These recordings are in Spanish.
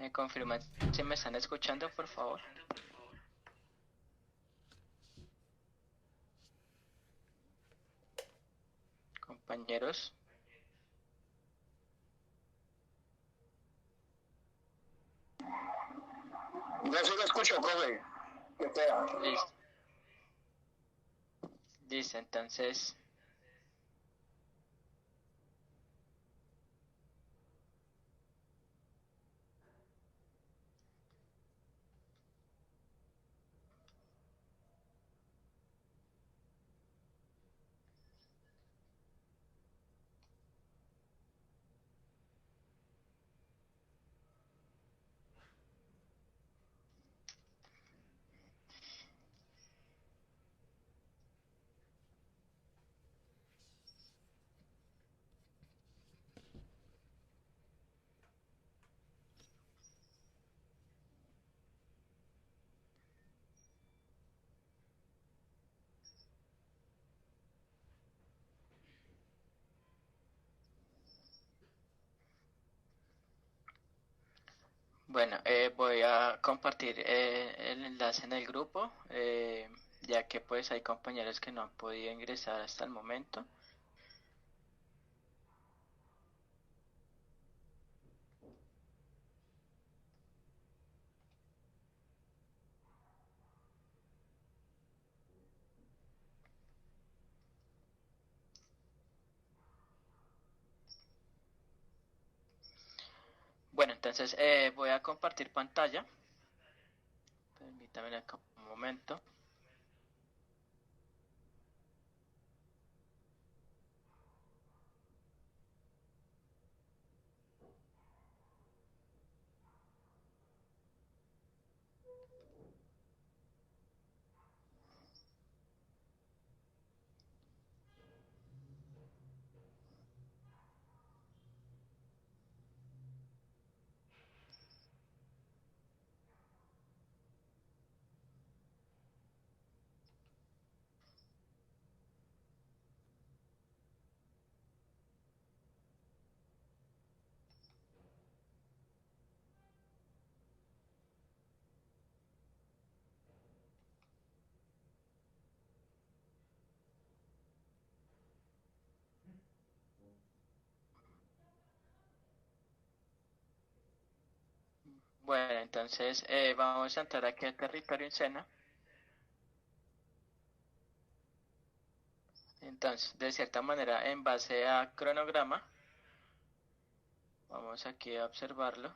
¿Me confirman si me están escuchando, por favor? Compañeros. Yo sí lo escucho, profe. Qué pena. Listo. Listo, entonces. Bueno, voy a compartir el enlace en el grupo, ya que pues hay compañeros que no han podido ingresar hasta el momento. Bueno, entonces voy a compartir pantalla. Permítame acá un momento. Bueno, entonces vamos a entrar aquí al territorio en Sena. Entonces, de cierta manera, en base a cronograma, vamos aquí a observarlo.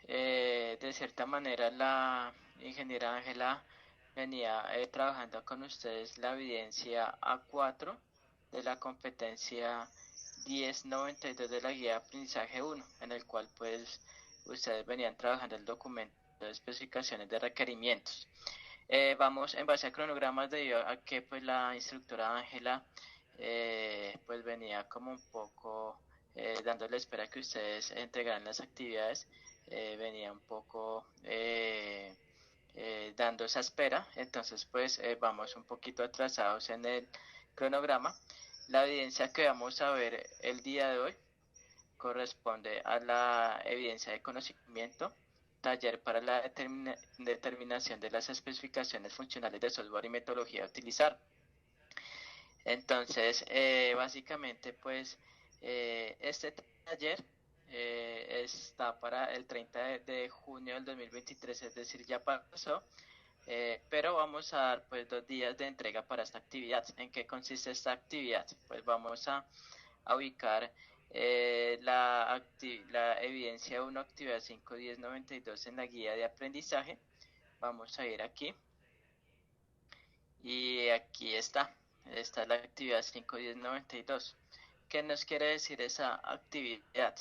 De cierta manera, la ingeniera Ángela venía trabajando con ustedes la evidencia A4 de la competencia 1092 de la guía de aprendizaje 1, en el cual pues ustedes venían trabajando el documento de especificaciones de requerimientos. Vamos en base a cronogramas debido a que pues la instructora Ángela pues venía como un poco dándole espera a que ustedes entregaran las actividades, venía un poco dando esa espera, entonces pues vamos un poquito atrasados en el cronograma. La evidencia que vamos a ver el día de hoy corresponde a la evidencia de conocimiento, taller para la determinación de las especificaciones funcionales de software y metodología a utilizar. Entonces, básicamente, pues, este taller está para el 30 de junio del 2023, es decir, ya pasó, pero vamos a dar pues 2 días de entrega para esta actividad. ¿En qué consiste esta actividad? Pues vamos a ubicar la evidencia 1, actividad 5.10.92 en la guía de aprendizaje. Vamos a ir aquí y aquí está. Esta es la actividad 5.10.92. ¿Qué nos quiere decir esa actividad?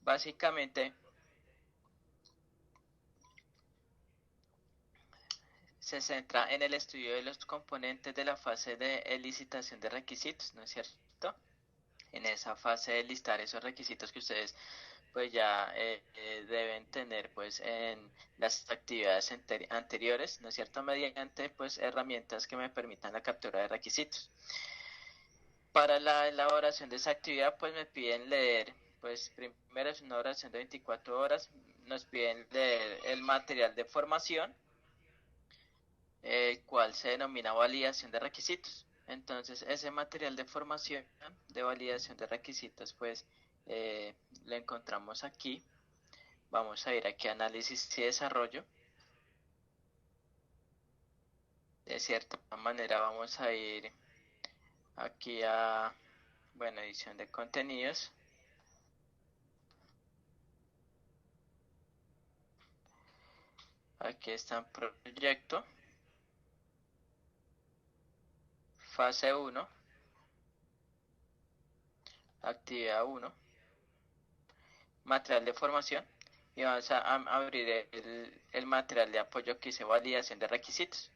Básicamente se centra en el estudio de los componentes de la fase de licitación de requisitos, ¿no es cierto? En esa fase de listar esos requisitos que ustedes pues ya deben tener pues en las actividades anteriores, ¿no es cierto? Mediante pues herramientas que me permitan la captura de requisitos. Para la elaboración de esa actividad pues me piden leer pues primero es una duración de 24 horas, nos piden leer el material de formación, el cual se denomina validación de requisitos. Entonces, ese material de formación de validación de requisitos, pues lo encontramos aquí. Vamos a ir aquí a análisis y desarrollo. De cierta manera vamos a ir aquí a, bueno, edición de contenidos. Aquí está en proyecto. Fase 1. Actividad 1. Material de formación. Y vamos a abrir el material de apoyo que dice validación de requisitos.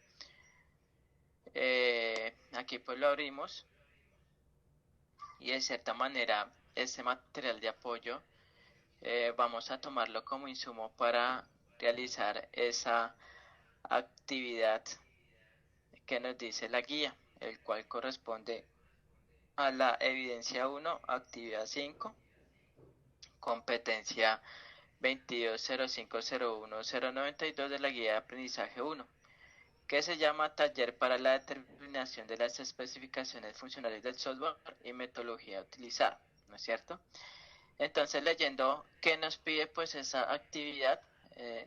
Aquí pues lo abrimos. Y de cierta manera este material de apoyo vamos a tomarlo como insumo para realizar esa actividad que nos dice la guía, el cual corresponde a la evidencia 1, actividad 5, competencia 22.05.01.092 de la guía de aprendizaje 1, que se llama Taller para la determinación de las especificaciones funcionales del software y metodología a utilizar, ¿no es cierto? Entonces, leyendo qué nos pide pues esa actividad,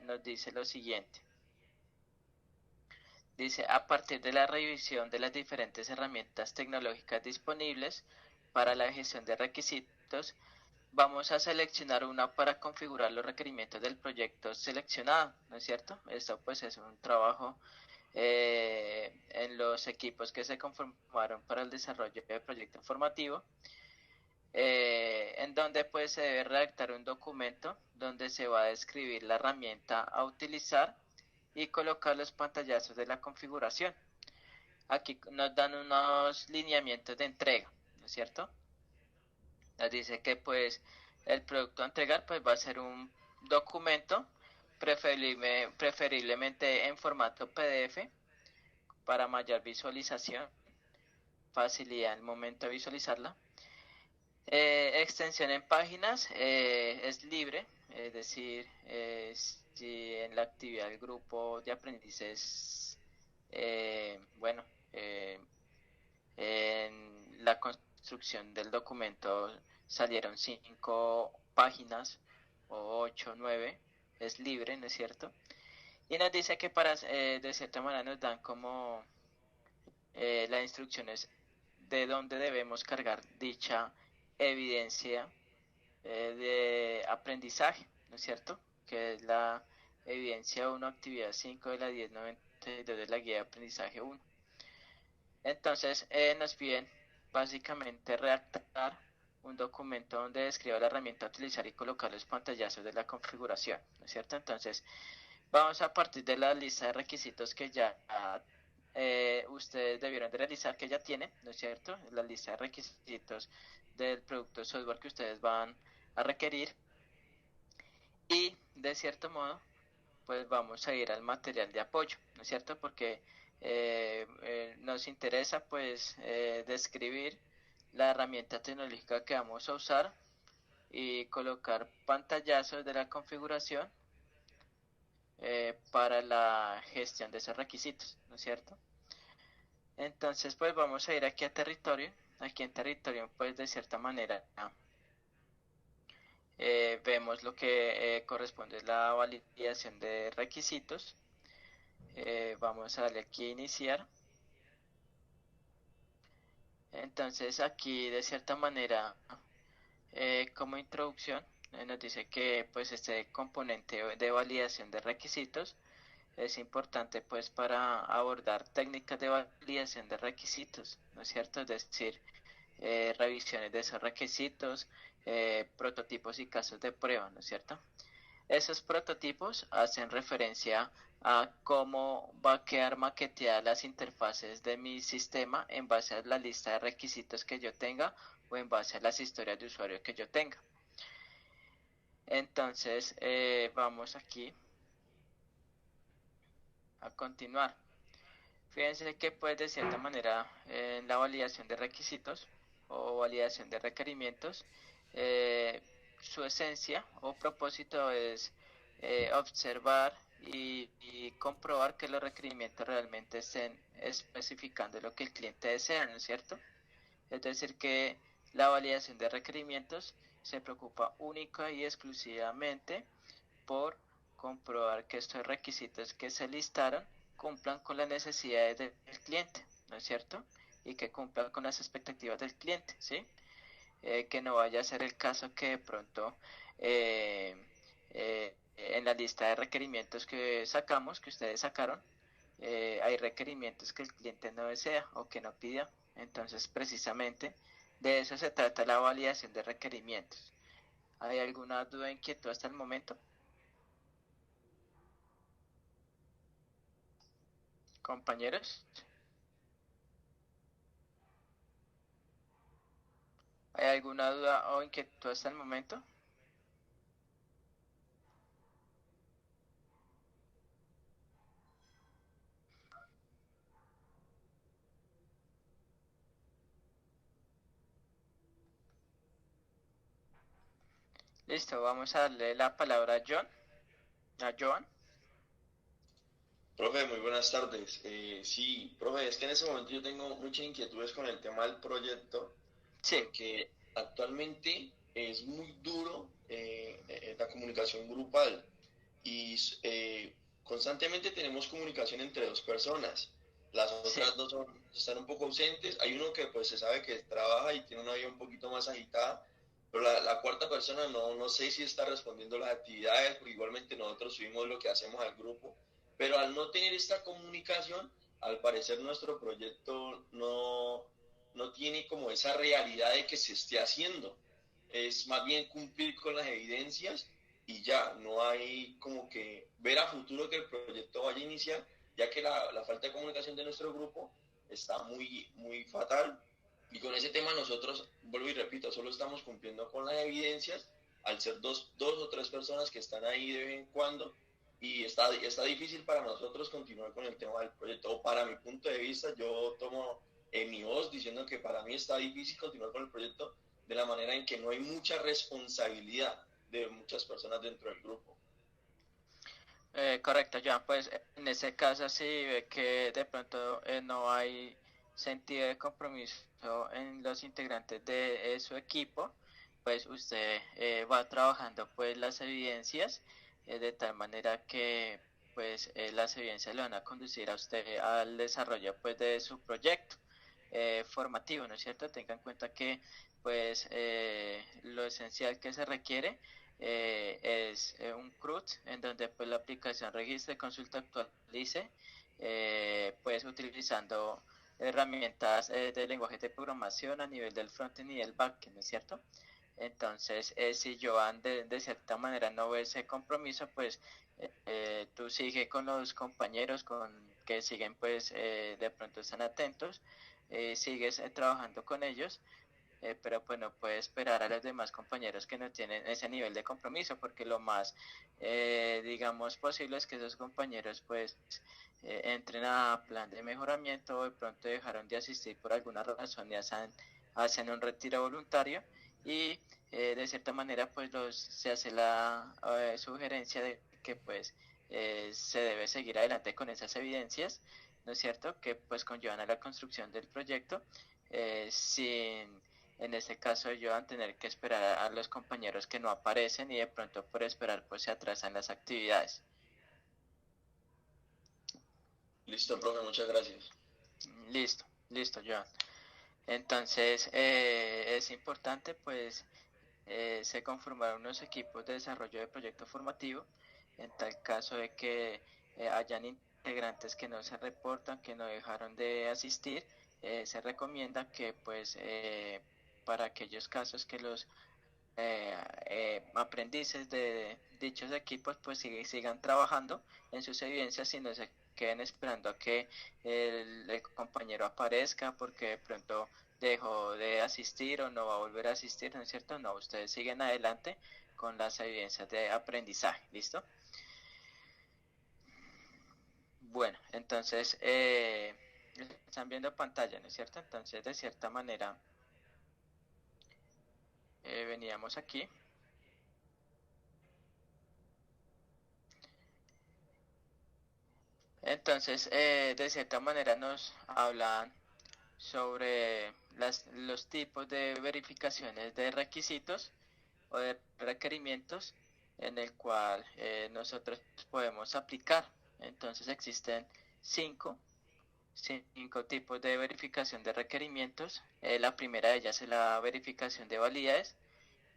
nos dice lo siguiente. Dice, a partir de la revisión de las diferentes herramientas tecnológicas disponibles para la gestión de requisitos, vamos a seleccionar una para configurar los requerimientos del proyecto seleccionado, ¿no es cierto? Esto pues es un trabajo en los equipos que se conformaron para el desarrollo del proyecto formativo, en donde pues se debe redactar un documento donde se va a describir la herramienta a utilizar y colocar los pantallazos de la configuración. Aquí nos dan unos lineamientos de entrega, ¿no es cierto? Nos dice que pues el producto a entregar pues va a ser un documento, preferiblemente en formato PDF para mayor visualización, facilidad en el momento de visualizarla. Extensión en páginas es libre, es decir, si en la actividad del grupo de aprendices, bueno, en la construcción del documento salieron 5 páginas o 8, 9, es libre, ¿no es cierto? Y nos dice que para, de cierta manera nos dan como las instrucciones de dónde debemos cargar dicha evidencia de aprendizaje, ¿no es cierto? Que es la evidencia 1, actividad 5 de la 1092 de la guía de aprendizaje 1. Entonces nos piden básicamente redactar un documento donde describa la herramienta a utilizar y colocar los pantallazos de la configuración, ¿no es cierto? Entonces vamos a partir de la lista de requisitos que ya ustedes debieron de realizar, que ya tienen, ¿no es cierto? La lista de requisitos del producto de software que ustedes van a requerir. Y de cierto modo, pues vamos a ir al material de apoyo, ¿no es cierto? Porque nos interesa pues describir la herramienta tecnológica que vamos a usar y colocar pantallazos de la configuración para la gestión de esos requisitos, ¿no es cierto? Entonces pues vamos a ir aquí a territorio. Aquí en territorio pues de cierta manera vemos lo que corresponde a la validación de requisitos. Vamos a darle aquí a iniciar. Entonces aquí de cierta manera como introducción nos dice que pues este componente de validación de requisitos es importante pues para abordar técnicas de validación de requisitos, ¿no es cierto? Es decir, revisiones de esos requisitos, prototipos y casos de prueba, ¿no es cierto? Esos prototipos hacen referencia a cómo va a quedar maqueteada las interfaces de mi sistema en base a la lista de requisitos que yo tenga o en base a las historias de usuario que yo tenga. Entonces, vamos aquí a continuar. Fíjense que pues de cierta manera en la validación de requisitos o validación de requerimientos su esencia o propósito es observar y comprobar que los requerimientos realmente estén especificando lo que el cliente desea, ¿no es cierto? Es decir, que la validación de requerimientos se preocupa única y exclusivamente por comprobar que estos requisitos que se listaron cumplan con las necesidades del cliente, ¿no es cierto? Y que cumplan con las expectativas del cliente, ¿sí? Que no vaya a ser el caso que de pronto en la lista de requerimientos que sacamos, que ustedes sacaron, hay requerimientos que el cliente no desea o que no pida. Entonces, precisamente de eso se trata la validación de requerimientos. ¿Hay alguna duda o inquietud hasta el momento, compañeros? ¿Hay alguna duda o inquietud hasta el momento? Listo, vamos a darle la palabra a John. A Joan. Profe, muy buenas tardes. Sí, profe, es que en ese momento yo tengo muchas inquietudes con el tema del proyecto, Sí, porque actualmente es muy duro la comunicación grupal y constantemente tenemos comunicación entre dos personas. Las sí, otras dos están un poco ausentes. Hay uno que pues se sabe que trabaja y tiene una vida un poquito más agitada, pero la cuarta persona no sé si está respondiendo las actividades, porque igualmente nosotros subimos lo que hacemos al grupo, pero al no tener esta comunicación, al parecer nuestro proyecto no tiene como esa realidad de que se esté haciendo. Es más bien cumplir con las evidencias y ya, no hay como que ver a futuro que el proyecto vaya a iniciar, ya que la falta de comunicación de nuestro grupo está muy fatal. Y con ese tema nosotros, vuelvo y repito, solo estamos cumpliendo con las evidencias al ser dos o tres personas que están ahí de vez en cuando, y está difícil para nosotros continuar con el tema del proyecto. O para mi punto de vista, yo tomo mi voz diciendo que para mí está difícil continuar con el proyecto de la manera en que no hay mucha responsabilidad de muchas personas dentro del grupo. correcto, Joan. Pues en ese caso sí ve que de pronto no hay sentido de compromiso en los integrantes de su equipo, pues usted va trabajando pues las evidencias de tal manera que pues las evidencias le van a conducir a usted al desarrollo pues de su proyecto formativo, ¿no es cierto? Tenga en cuenta que pues lo esencial que se requiere es un CRUD en donde pues la aplicación registre, consulta, actualice, pues utilizando herramientas de lenguaje de programación a nivel del frontend y del backend, ¿no es cierto? Entonces, si Joan de cierta manera no ve ese compromiso, pues tú sigue con los compañeros con que siguen, pues de pronto están atentos, sigues trabajando con ellos, pero pues no puede esperar a los demás compañeros que no tienen ese nivel de compromiso, porque lo más, digamos, posible es que esos compañeros pues entren a plan de mejoramiento o de pronto dejaron de asistir por alguna razón y hacen un retiro voluntario y de cierta manera pues se hace la sugerencia de que pues se debe seguir adelante con esas evidencias, ¿no es cierto?, que pues conllevan a la construcción del proyecto sin en este caso yo van a tener que esperar a los compañeros que no aparecen y de pronto por esperar pues se atrasan las actividades. Listo, profe, muchas gracias. Listo, listo, Joan. Entonces es importante pues se conformaron unos equipos de desarrollo de proyecto formativo en tal caso de que hayan integrantes que no se reportan, que no dejaron de asistir, se recomienda que pues para aquellos casos que los aprendices de dichos equipos pues sigan trabajando en sus evidencias y no se queden esperando a que el compañero aparezca porque de pronto dejó de asistir o no va a volver a asistir, ¿no es cierto? No, ustedes siguen adelante con las evidencias de aprendizaje, ¿listo? Bueno, entonces están viendo pantalla, ¿no es cierto? Entonces de cierta manera veníamos aquí. Entonces, de cierta manera nos hablan sobre los tipos de verificaciones de requisitos o de requerimientos en el cual nosotros podemos aplicar. Entonces existen cinco, cinco tipos de verificación de requerimientos. La primera de ellas es la verificación de validez,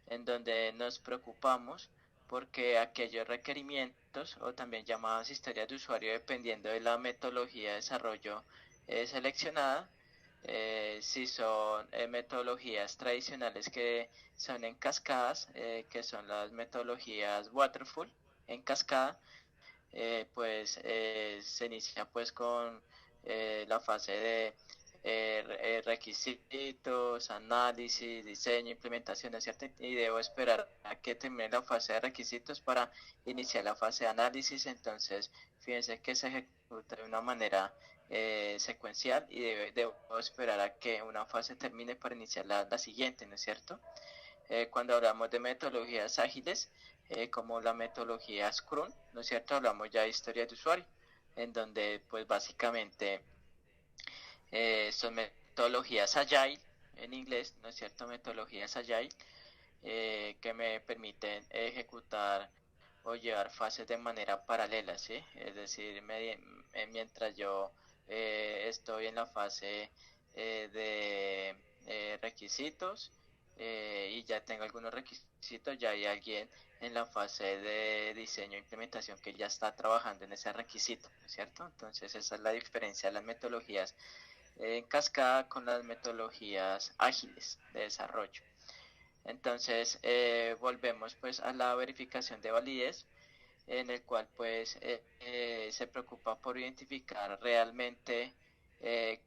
en donde nos preocupamos porque aquellos requerimientos o también llamadas historias de usuario dependiendo de la metodología de desarrollo seleccionada, si son metodologías tradicionales que son en cascadas, que son las metodologías waterfall en cascada, pues se inicia pues con la fase de requisitos, análisis, diseño, implementación, ¿cierto? Y debo esperar a que termine la fase de requisitos para iniciar la fase de análisis. Entonces, fíjense que se ejecuta de una manera secuencial y debo esperar a que una fase termine para iniciar la siguiente, ¿no es cierto? Cuando hablamos de metodologías ágiles, como la metodología Scrum, ¿no es cierto? Hablamos ya de historia de usuario, en donde pues básicamente son metodologías Agile, en inglés, ¿no es cierto? Metodologías Agile, que me permiten ejecutar o llevar fases de manera paralela, ¿sí? Es decir, mientras yo estoy en la fase de requisitos y ya tengo algunos requisitos, ya hay alguien en la fase de diseño e implementación que ya está trabajando en ese requisito, ¿no es cierto? Entonces esa es la diferencia de las metodologías en cascada con las metodologías ágiles de desarrollo. Entonces volvemos pues a la verificación de validez, en el cual pues se preocupa por identificar realmente eh,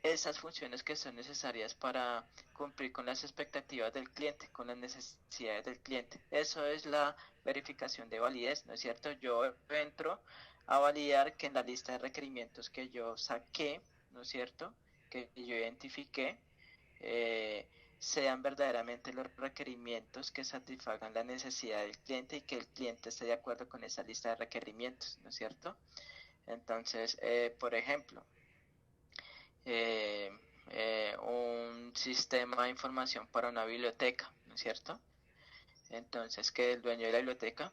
esas funciones que son necesarias para cumplir con las expectativas del cliente, con las necesidades del cliente. Eso es la verificación de validez, ¿no es cierto? Yo entro a validar que en la lista de requerimientos que yo saqué, ¿no es cierto? Que yo identifiqué, eh, sean verdaderamente los requerimientos que satisfagan la necesidad del cliente y que el cliente esté de acuerdo con esa lista de requerimientos, ¿no es cierto? Entonces, por ejemplo, eh, un sistema de información para una biblioteca, ¿no es cierto? Entonces, que el dueño de la biblioteca,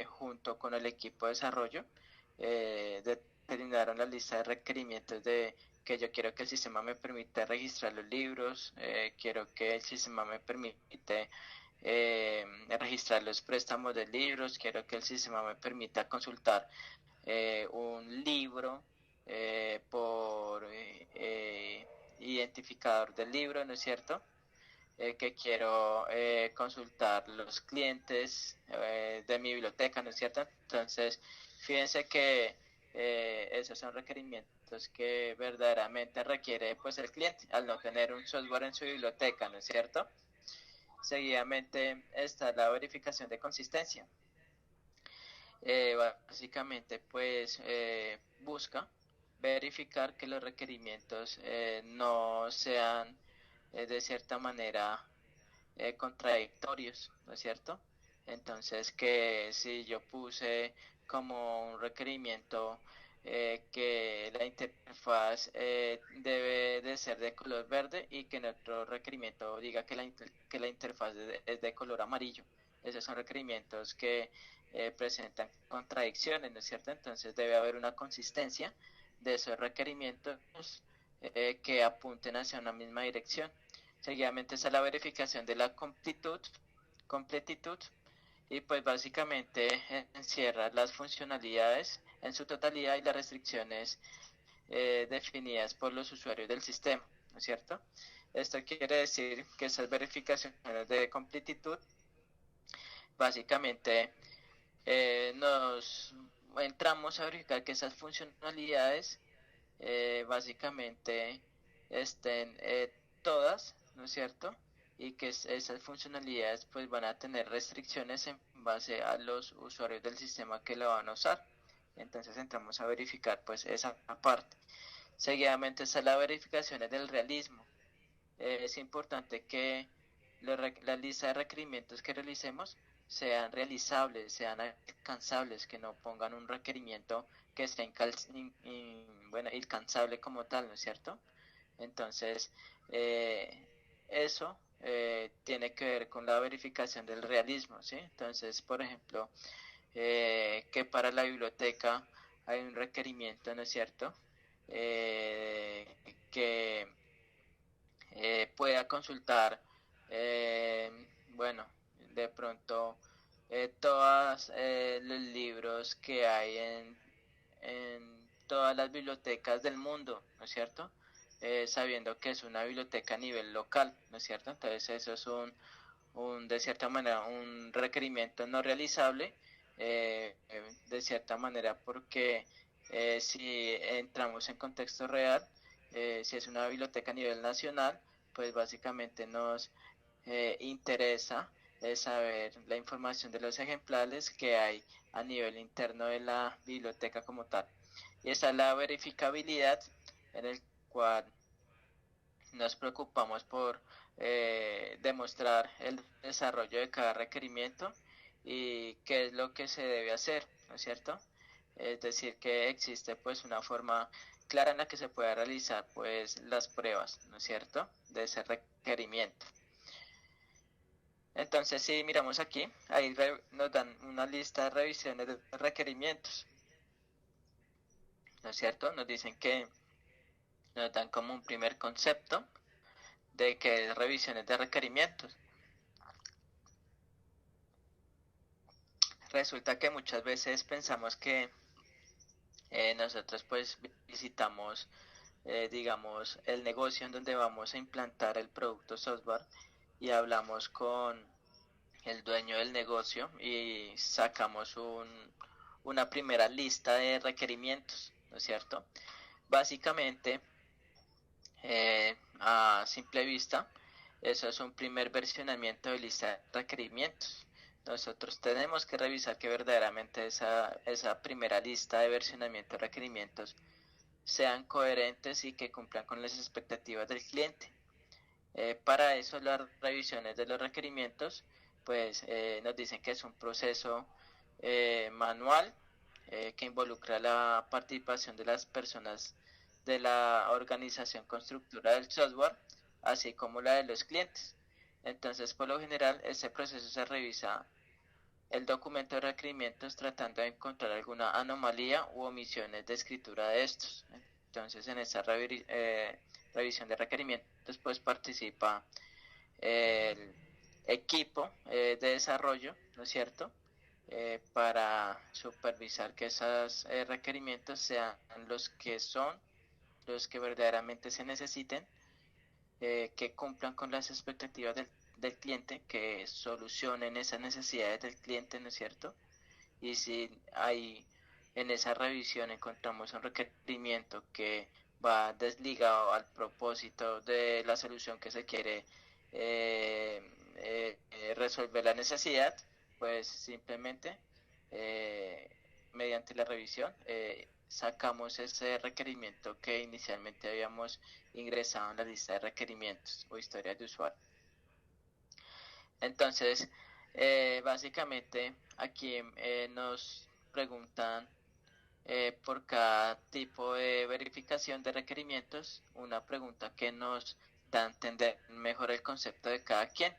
junto con el equipo de desarrollo, determinaron la lista de requerimientos de que yo quiero que el sistema me permita registrar los libros, quiero que el sistema me permite registrar los préstamos de libros, quiero que el sistema me permita consultar un libro por identificador del libro, ¿no es cierto? Que quiero consultar los clientes de mi biblioteca, ¿no es cierto? Entonces, fíjense que esos son requerimientos que verdaderamente requiere pues el cliente al no tener un software en su biblioteca, ¿no es cierto? Seguidamente está la verificación de consistencia. Básicamente pues busca verificar que los requerimientos no sean de cierta manera contradictorios, ¿no es cierto? Entonces que si yo puse como un requerimiento que la interfaz debe de ser de color verde y que en otro requerimiento diga que la interfaz es de color amarillo. Esos son requerimientos que presentan contradicciones, ¿no es cierto? Entonces debe haber una consistencia de esos requerimientos que apunten hacia una misma dirección. Seguidamente está la verificación de la completitud y pues básicamente encierra las funcionalidades en su totalidad y las restricciones definidas por los usuarios del sistema, ¿no es cierto? Esto quiere decir que esas verificaciones de completitud básicamente nos entramos a verificar que esas funcionalidades básicamente estén todas, ¿no es cierto? Y que esas funcionalidades pues van a tener restricciones en base a los usuarios del sistema que lo van a usar. Entonces entramos a verificar pues esa parte. Seguidamente está la verificación del realismo. Es importante que la lista de requerimientos que realicemos sean realizables, sean alcanzables, que no pongan un requerimiento que sea bueno, incansable como tal, ¿no es cierto? Entonces, eso tiene que ver con la verificación del realismo, ¿sí? Entonces, por ejemplo, que para la biblioteca hay un requerimiento, ¿no es cierto? Que pueda consultar, bueno, de pronto todos los libros que hay en todas las bibliotecas del mundo, ¿no es cierto? Sabiendo que es una biblioteca a nivel local, ¿no es cierto? Entonces eso es de cierta manera, un requerimiento no realizable, de cierta manera, porque si entramos en contexto real, si es una biblioteca a nivel nacional, pues básicamente nos interesa saber la información de los ejemplares que hay a nivel interno de la biblioteca como tal. Y esa es la verificabilidad en el cual nos preocupamos por demostrar el desarrollo de cada requerimiento y qué es lo que se debe hacer, ¿no es cierto? Es decir, que existe pues una forma clara en la que se pueda realizar pues las pruebas, ¿no es cierto?, de ese requerimiento. Entonces, si miramos aquí, ahí nos dan una lista de revisiones de requerimientos, ¿no es cierto? Nos dicen que nos dan como un primer concepto de que es revisiones de requerimientos. Resulta que muchas veces pensamos que nosotros pues visitamos, digamos, el negocio en donde vamos a implantar el producto software y hablamos con el dueño del negocio y sacamos una primera lista de requerimientos, ¿no es cierto? Básicamente, a simple vista, eso es un primer versionamiento de lista de requerimientos. Nosotros tenemos que revisar que verdaderamente esa primera lista de versionamiento de requerimientos sean coherentes y que cumplan con las expectativas del cliente. Para eso las revisiones de los requerimientos pues nos dicen que es un proceso manual que involucra la participación de las personas de la organización constructora del software, así como la de los clientes. Entonces, por lo general, este proceso se revisa el documento de requerimientos tratando de encontrar alguna anomalía u omisiones de escritura de estos. Entonces, en esta revisión de requerimientos, pues participa el equipo de desarrollo, ¿no es cierto? Para supervisar que esos requerimientos sean los que son, los que verdaderamente se necesiten, que cumplan con las expectativas del cliente, que solucionen esas necesidades del cliente, ¿no es cierto? Y si hay en esa revisión encontramos un requerimiento que va desligado al propósito de la solución que se quiere resolver la necesidad, pues simplemente eh, mediante la revisión sacamos ese requerimiento que inicialmente habíamos ingresado en la lista de requerimientos o historias de usuario. Entonces, básicamente aquí nos preguntan por cada tipo de verificación de requerimientos una pregunta que nos da a entender mejor el concepto de cada quien.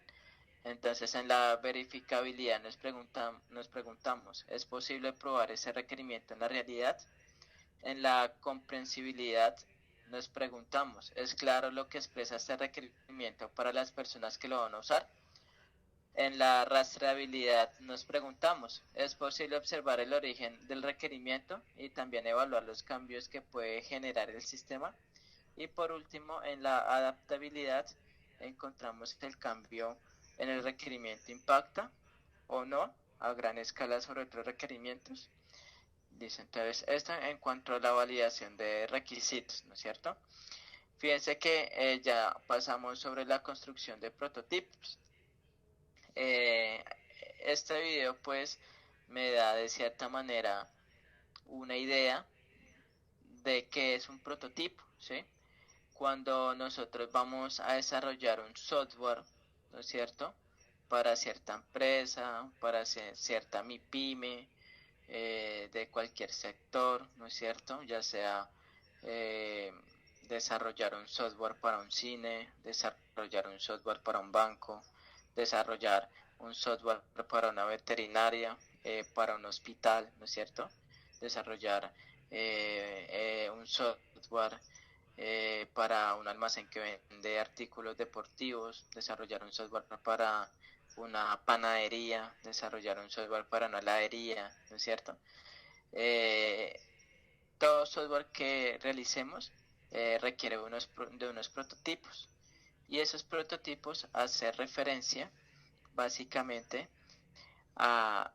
Entonces, en la verificabilidad nos preguntamos, ¿es posible probar ese requerimiento en la realidad? En la comprensibilidad nos preguntamos, ¿es claro lo que expresa este requerimiento para las personas que lo van a usar? En la rastreabilidad nos preguntamos, ¿es posible observar el origen del requerimiento y también evaluar los cambios que puede generar el sistema? Y por último, en la adaptabilidad encontramos que el cambio en el requerimiento impacta o no a gran escala sobre otros requerimientos. Dice entonces esto en cuanto a la validación de requisitos, ¿no es cierto? Fíjense que ya pasamos sobre la construcción de prototipos. Este video pues me da de cierta manera una idea de qué es un prototipo, ¿sí? Cuando nosotros vamos a desarrollar un software, ¿no es cierto? Para cierta empresa, para cierta MIPYME, de cualquier sector, ¿no es cierto? Ya sea eh, desarrollar un software para un cine, desarrollar un software para un banco, desarrollar un software para una veterinaria, para un hospital, ¿no es cierto? Desarrollar un software para un almacén que vende artículos deportivos, desarrollar un software para una panadería, desarrollar un software para una heladería, ¿no es cierto? Eh, Todo software que realicemos requiere de unos prototipos y esos prototipos hacen referencia básicamente a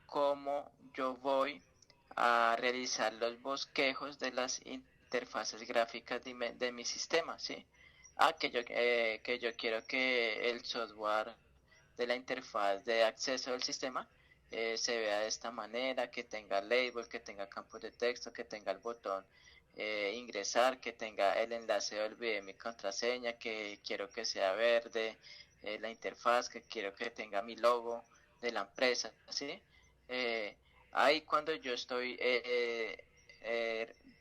cómo yo voy a realizar los bosquejos de las interfaces gráficas de mi sistema, ¿sí? Que yo quiero que el software de la interfaz de acceso del sistema se vea de esta manera, que tenga label, que tenga campos de texto, que tenga el botón ingresar, que tenga el enlace de olvidé mi contraseña, que quiero que sea verde, la interfaz, que quiero que tenga mi logo de la empresa, ¿sí? Eh, Ahí cuando yo estoy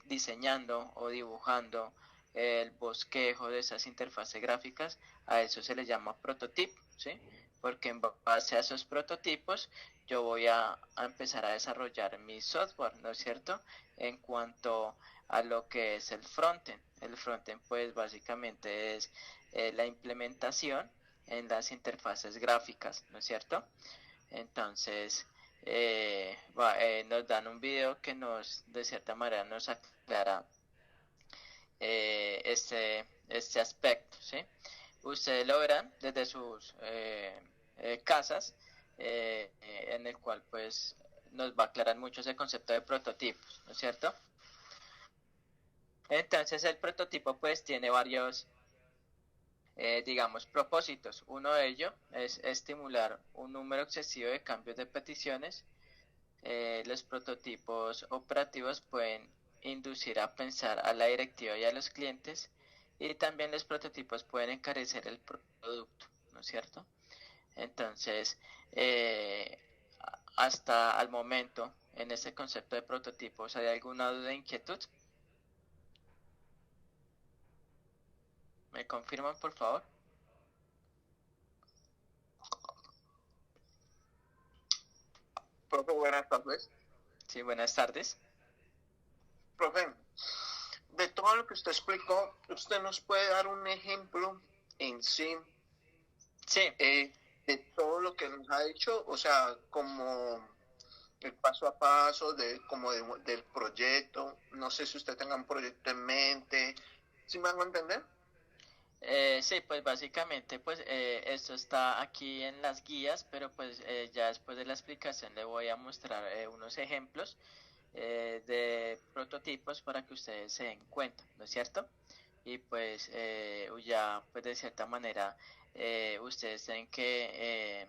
diseñando o dibujando el bosquejo de esas interfaces gráficas, a eso se le llama prototipo, ¿sí? Porque en base a esos prototipos yo voy a empezar a desarrollar mi software, ¿no es cierto? En cuanto a lo que es el frontend. El frontend pues básicamente es la implementación en las interfaces gráficas, ¿no es cierto? Entonces, nos dan un video que de cierta manera, nos aclara este aspecto, ¿sí? Ustedes lo verán desde sus casas, en el cual pues nos va a aclarar mucho ese concepto de prototipos, ¿no es cierto? Entonces el prototipo pues tiene varios, digamos, propósitos. Uno de ellos es estimular un número excesivo de cambios de peticiones. Los prototipos operativos pueden inducir a pensar a la directiva y a los clientes, y también los prototipos pueden encarecer el producto, ¿no es cierto? Entonces, eh, hasta al momento, en este concepto de prototipos, ¿hay alguna duda, inquietud? ¿Me confirman, por favor? Profe, buenas tardes. Sí, buenas tardes. Profe, de todo lo que usted explicó, ¿usted nos puede dar un ejemplo en sí Sí, de todo lo que nos ha dicho? O sea, como el paso a paso del proyecto. No sé si usted tenga un proyecto en mente. ¿Sí me hago entender? sí, pues básicamente pues esto está aquí en las guías, pero pues ya después de la explicación le voy a mostrar unos ejemplos de prototipos para que ustedes se den cuenta, ¿no es cierto? Y pues ya pues de cierta manera ustedes tienen que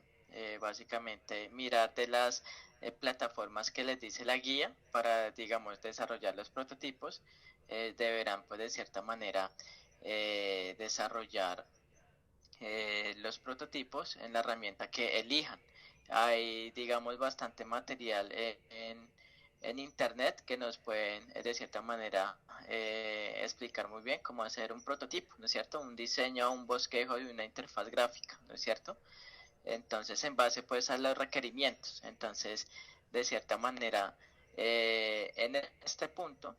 básicamente mirar de las plataformas que les dice la guía para, digamos, desarrollar los prototipos. Deberán pues de cierta manera desarrollar los prototipos en la herramienta que elijan. Hay, digamos, bastante material en internet que nos pueden, de cierta manera, explicar muy bien cómo hacer un prototipo, ¿no es cierto? Un diseño, un bosquejo de una interfaz gráfica, ¿no es cierto? Entonces, en base, pues, a los requerimientos. Entonces, de cierta manera, en este punto,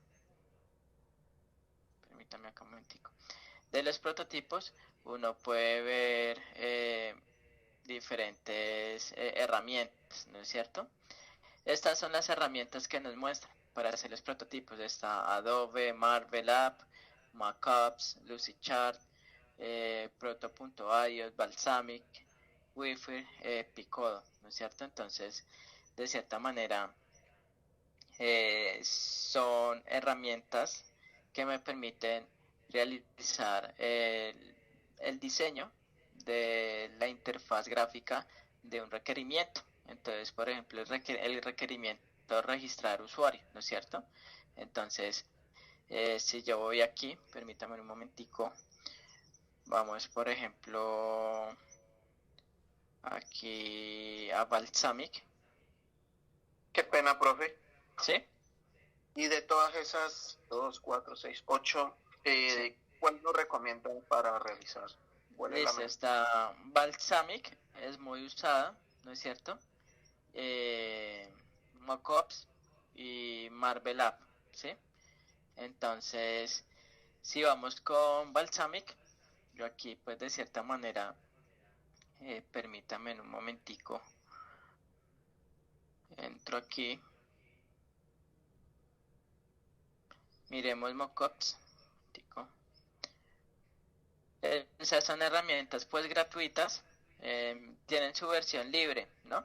permítame acá un momentico, de los prototipos, uno puede ver diferentes herramientas, ¿no es cierto? Estas son las herramientas que nos muestran para hacer los prototipos. Está Adobe, Marvel App, Mockups, Lucidchart, Proto.io, Balsamic, Wi-Fi, Picodo, ¿no es cierto? Entonces, de cierta manera, son herramientas que me permiten realizar el diseño de la interfaz gráfica de un requerimiento. Entonces, por ejemplo, el requerimiento de registrar usuario, ¿no es cierto? Entonces, si yo voy aquí, permítame un momentico, vamos, por ejemplo, aquí a Balsamiq. Qué pena, profe. ¿Sí? Y de todas esas 2, 4, 6, 8, Sí. ¿cuál nos recomiendan para realizar? ¿Cuál es la Listo, mejor? está Balsamiq, es muy usada, ¿no es cierto? Mockups y Marvel App, ¿sí? Entonces, si vamos con Balsamiq, yo aquí pues de cierta manera, permítame en un momentico, entro aquí, miremos Mockups. Esas son herramientas pues gratuitas, tienen su versión libre, ¿no?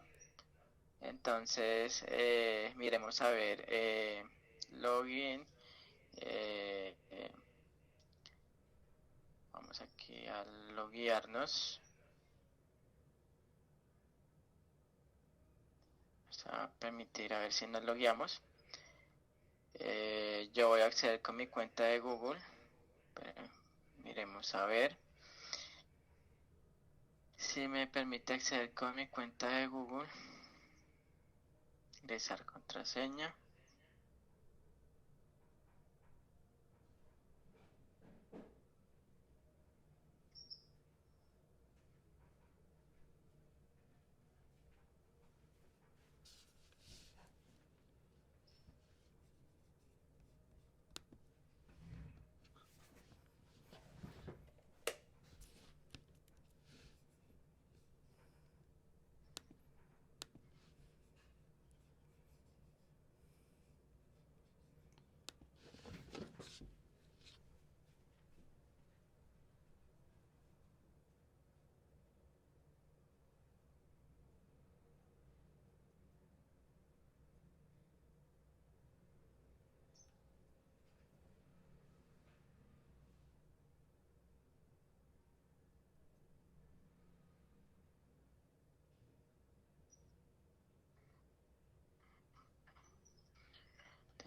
Entonces, miremos a ver, login, eh, eh, vamos aquí a loguearnos, vamos a permitir a ver si nos logueamos. Yo voy a acceder con mi cuenta de Google, miremos a ver si me permite acceder con mi cuenta de Google, ingresar contraseña.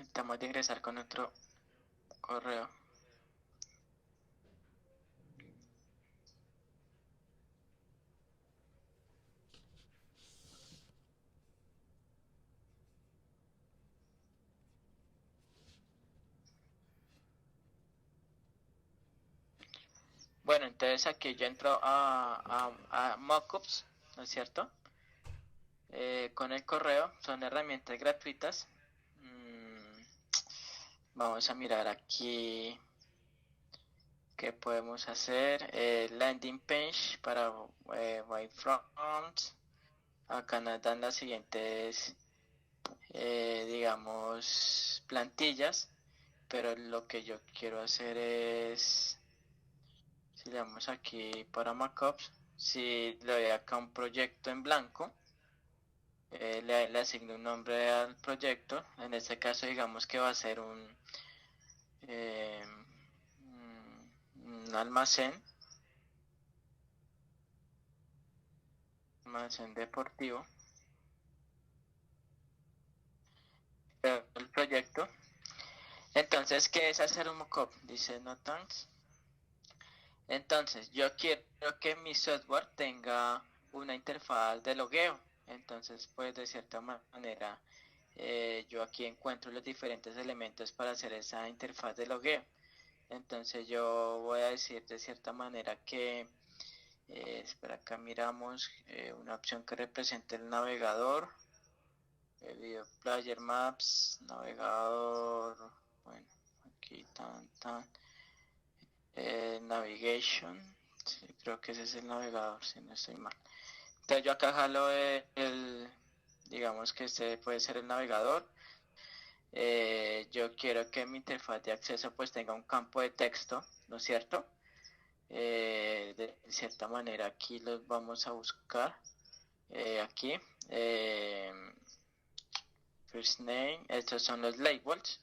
Intentamos de ingresar con otro correo. Bueno, entonces aquí yo entro a Mockups, ¿no es cierto? Con el correo, son herramientas gratuitas. Vamos a mirar aquí qué podemos hacer. Landing page para wirefront. Acá nos dan las siguientes, digamos, plantillas. Pero lo que yo quiero hacer es, si le damos aquí para Mockups, si le doy acá un proyecto en blanco, le asigno un nombre al proyecto. En este caso digamos que va a ser eh, un almacén deportivo, el proyecto. Entonces, ¿qué es hacer un mockup? Dice no thanks. Entonces, yo quiero que mi software tenga una interfaz de logueo. Entonces, pues de cierta manera, yo aquí encuentro los diferentes elementos para hacer esa interfaz de logueo. Entonces, yo voy a decir de cierta manera que, espera, acá miramos una opción que represente el navegador, video player maps, navegador, bueno, aquí navigation, sí, creo que ese es el navegador, si no estoy mal. Entonces yo acá jalo digamos que este puede ser el navegador. Yo quiero que mi interfaz de acceso pues tenga un campo de texto, ¿no es cierto? De cierta manera aquí los vamos a buscar. Aquí, first name, estos son los labels.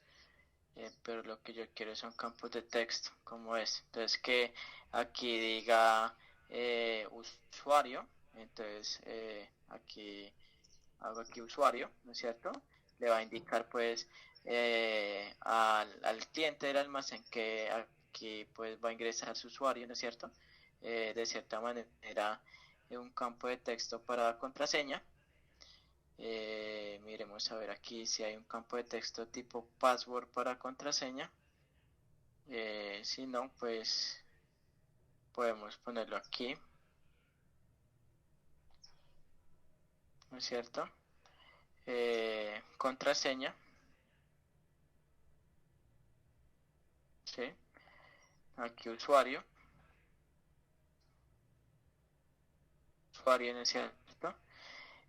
Pero lo que yo quiero son campos de texto, como es. Entonces que aquí diga usuario, entonces aquí hago aquí usuario, ¿no es cierto? Le va a indicar pues al cliente del almacén que aquí pues va a ingresar su usuario, ¿no es cierto? De cierta manera un campo de texto para contraseña. Miremos a ver aquí si hay un campo de texto tipo password para contraseña. Si no, pues podemos ponerlo aquí, ¿no es cierto? Contraseña, ¿sí? Aquí usuario, ¿no es cierto?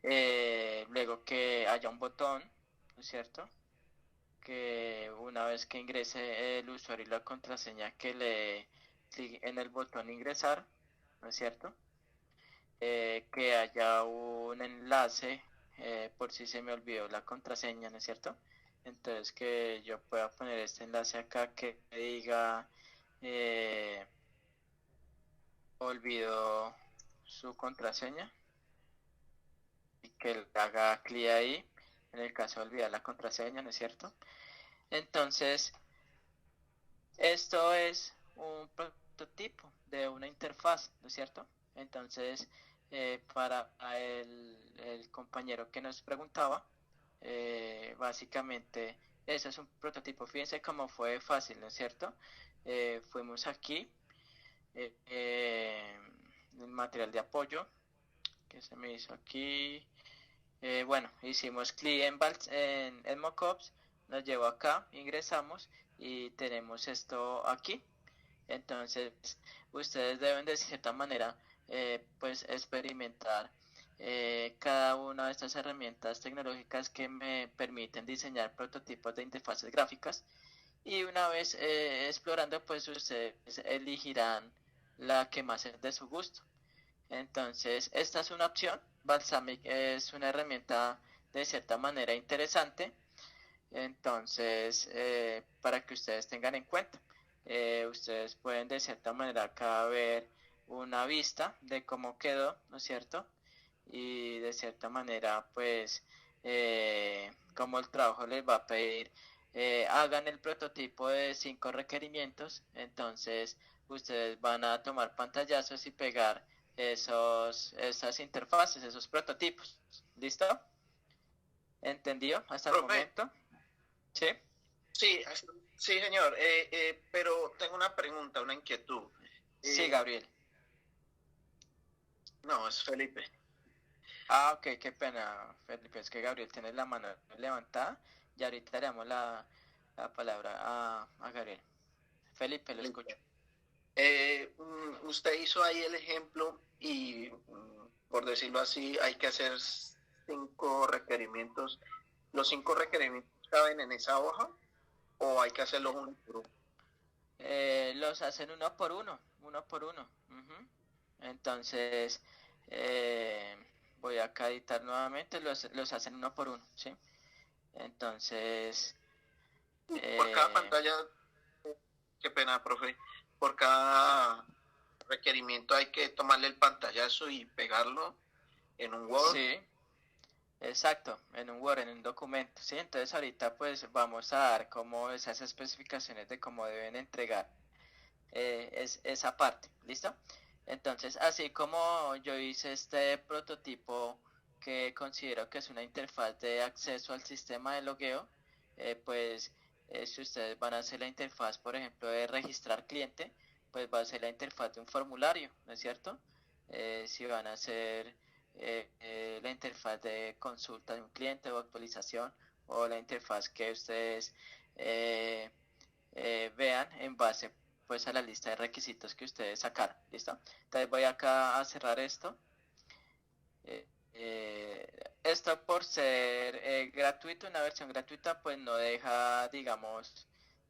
Luego que haya un botón, ¿no es cierto? Que una vez que ingrese el usuario y la contraseña, que le clic en el botón ingresar, ¿no es cierto? Que haya un enlace, por si se me olvidó la contraseña, ¿no es cierto? Entonces que yo pueda poner este enlace acá que diga olvidó su contraseña y que le haga clic ahí en el caso de olvidar la contraseña, ¿no es cierto? Entonces, esto es un prototipo de una interfaz, ¿no es cierto? Entonces, para el compañero que nos preguntaba, básicamente, eso es un prototipo. Fíjense cómo fue fácil, ¿no es cierto? Fuimos aquí, el material de apoyo que se me hizo aquí. Bueno, hicimos clic en mockups, nos llevó acá, ingresamos y tenemos esto aquí. Entonces, ustedes deben de cierta manera, pues experimentar cada una de estas herramientas tecnológicas que me permiten diseñar prototipos de interfaces gráficas y una vez explorando, pues ustedes elegirán la que más es de su gusto. Entonces, esta es una opción. Balsamic es una herramienta de cierta manera interesante. Entonces, para que ustedes tengan en cuenta, ustedes pueden de cierta manera acá ver una vista de cómo quedó, ¿no es cierto? Y de cierta manera, pues, como el trabajo les va a pedir, hagan el prototipo de 5 requerimientos, entonces ustedes van a tomar pantallazos y pegar esas interfaces, esos prototipos. ¿Listo? ¿Entendido hasta el Profe, momento? ¿Sí? sí, sí, señor, pero tengo una pregunta, una inquietud. Sí, Gabriel. No, es Felipe. Ah, ok, qué pena, Felipe, es que Gabriel tiene la mano levantada y ahorita le damos la palabra a Gabriel. Felipe, lo Listo. escucho. Usted hizo ahí el ejemplo y, por decirlo así, hay que hacer 5 requerimientos. ¿Los 5 requerimientos caben en esa hoja o hay que hacerlos uno por uno? Los hacen uno por uno, uno por uno. Ujú. Entonces, eh, voy acá a editar nuevamente, los hacen uno por uno, ¿sí? Entonces, Por cada eh, pantalla, qué pena, profe, por cada requerimiento hay que tomarle el pantallazo y pegarlo en un Word. sí, exacto, en un Word, en un documento, ¿sí? Entonces ahorita pues vamos a dar como esas especificaciones de cómo deben entregar esa parte, ¿listo? Entonces, así como yo hice este prototipo que considero que es una interfaz de acceso al sistema de logueo, pues si ustedes van a hacer la interfaz, por ejemplo, de registrar cliente, pues va a ser la interfaz de un formulario, ¿no es cierto? Si van a hacer la interfaz de consulta de un cliente o actualización o la interfaz que ustedes eh, vean en base pues a la lista de requisitos que ustedes sacaron, ¿listo? Entonces voy acá a cerrar esto. Esto por ser gratuito, una versión gratuita, pues no deja, digamos,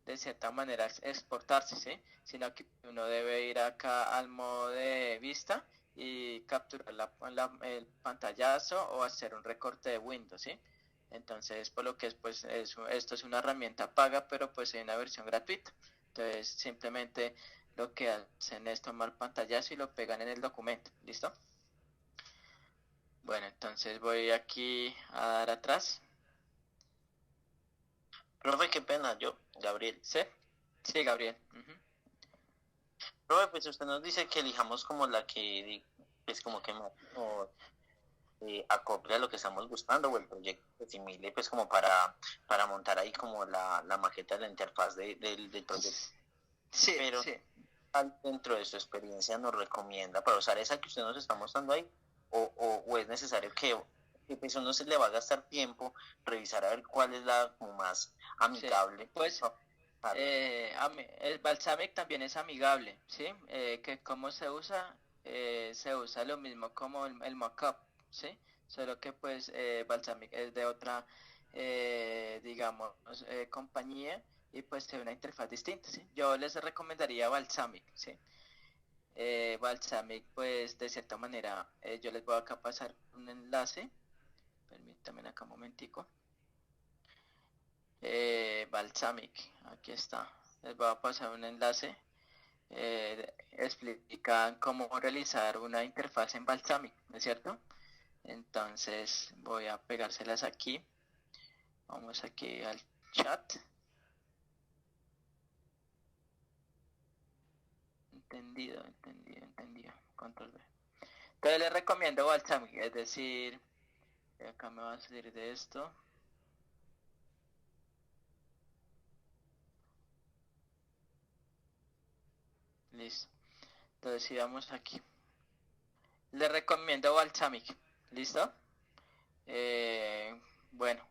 de cierta manera exportarse, ¿sí? Sino que uno debe ir acá al modo de vista y capturar el pantallazo o hacer un recorte de Windows, ¿sí? Entonces, por lo que es, pues, esto es una herramienta paga, pero pues hay una versión gratuita. Entonces, simplemente lo que hacen es tomar pantallazo y lo pegan en el documento, ¿listo? Bueno, entonces voy aquí a dar atrás. Profe, qué pena, yo, Gabriel. ¿Sí? Sí, Gabriel. Profe, pues usted nos dice que elijamos como la que pues como que más acople a lo que estamos buscando o el proyecto se asimile pues como para montar ahí como la maqueta de la interfaz del proyecto. Sí, Pero sí. dentro de su experiencia nos recomienda para usar esa que usted nos está mostrando ahí o es necesario que pues uno se le va a gastar tiempo revisar a ver cuál es la como más amigable. Sí. Pues el Balsamic también es amigable, ¿sí? Que cómo se usa lo mismo como el mockup, ¿sí? Solo que pues Balsamic es de otra, digamos, compañía y pues tiene una interfaz distinta, ¿sí? Yo les recomendaría Balsamic, ¿sí? Balsamic pues de cierta manera yo les voy a acá pasar un enlace, permítanme acá un momentico. Balsamic, aquí está, les voy a pasar un enlace, explican cómo realizar una interfaz en Balsamic, ¿no es cierto? Entonces voy a pegárselas aquí, vamos aquí al chat, entendido, control V. Entonces les recomiendo Balsamic, es decir, acá me va a salir de esto. Listo. Entonces si vamos aquí. Les recomiendo Balsamic. ¿Listo? Bueno,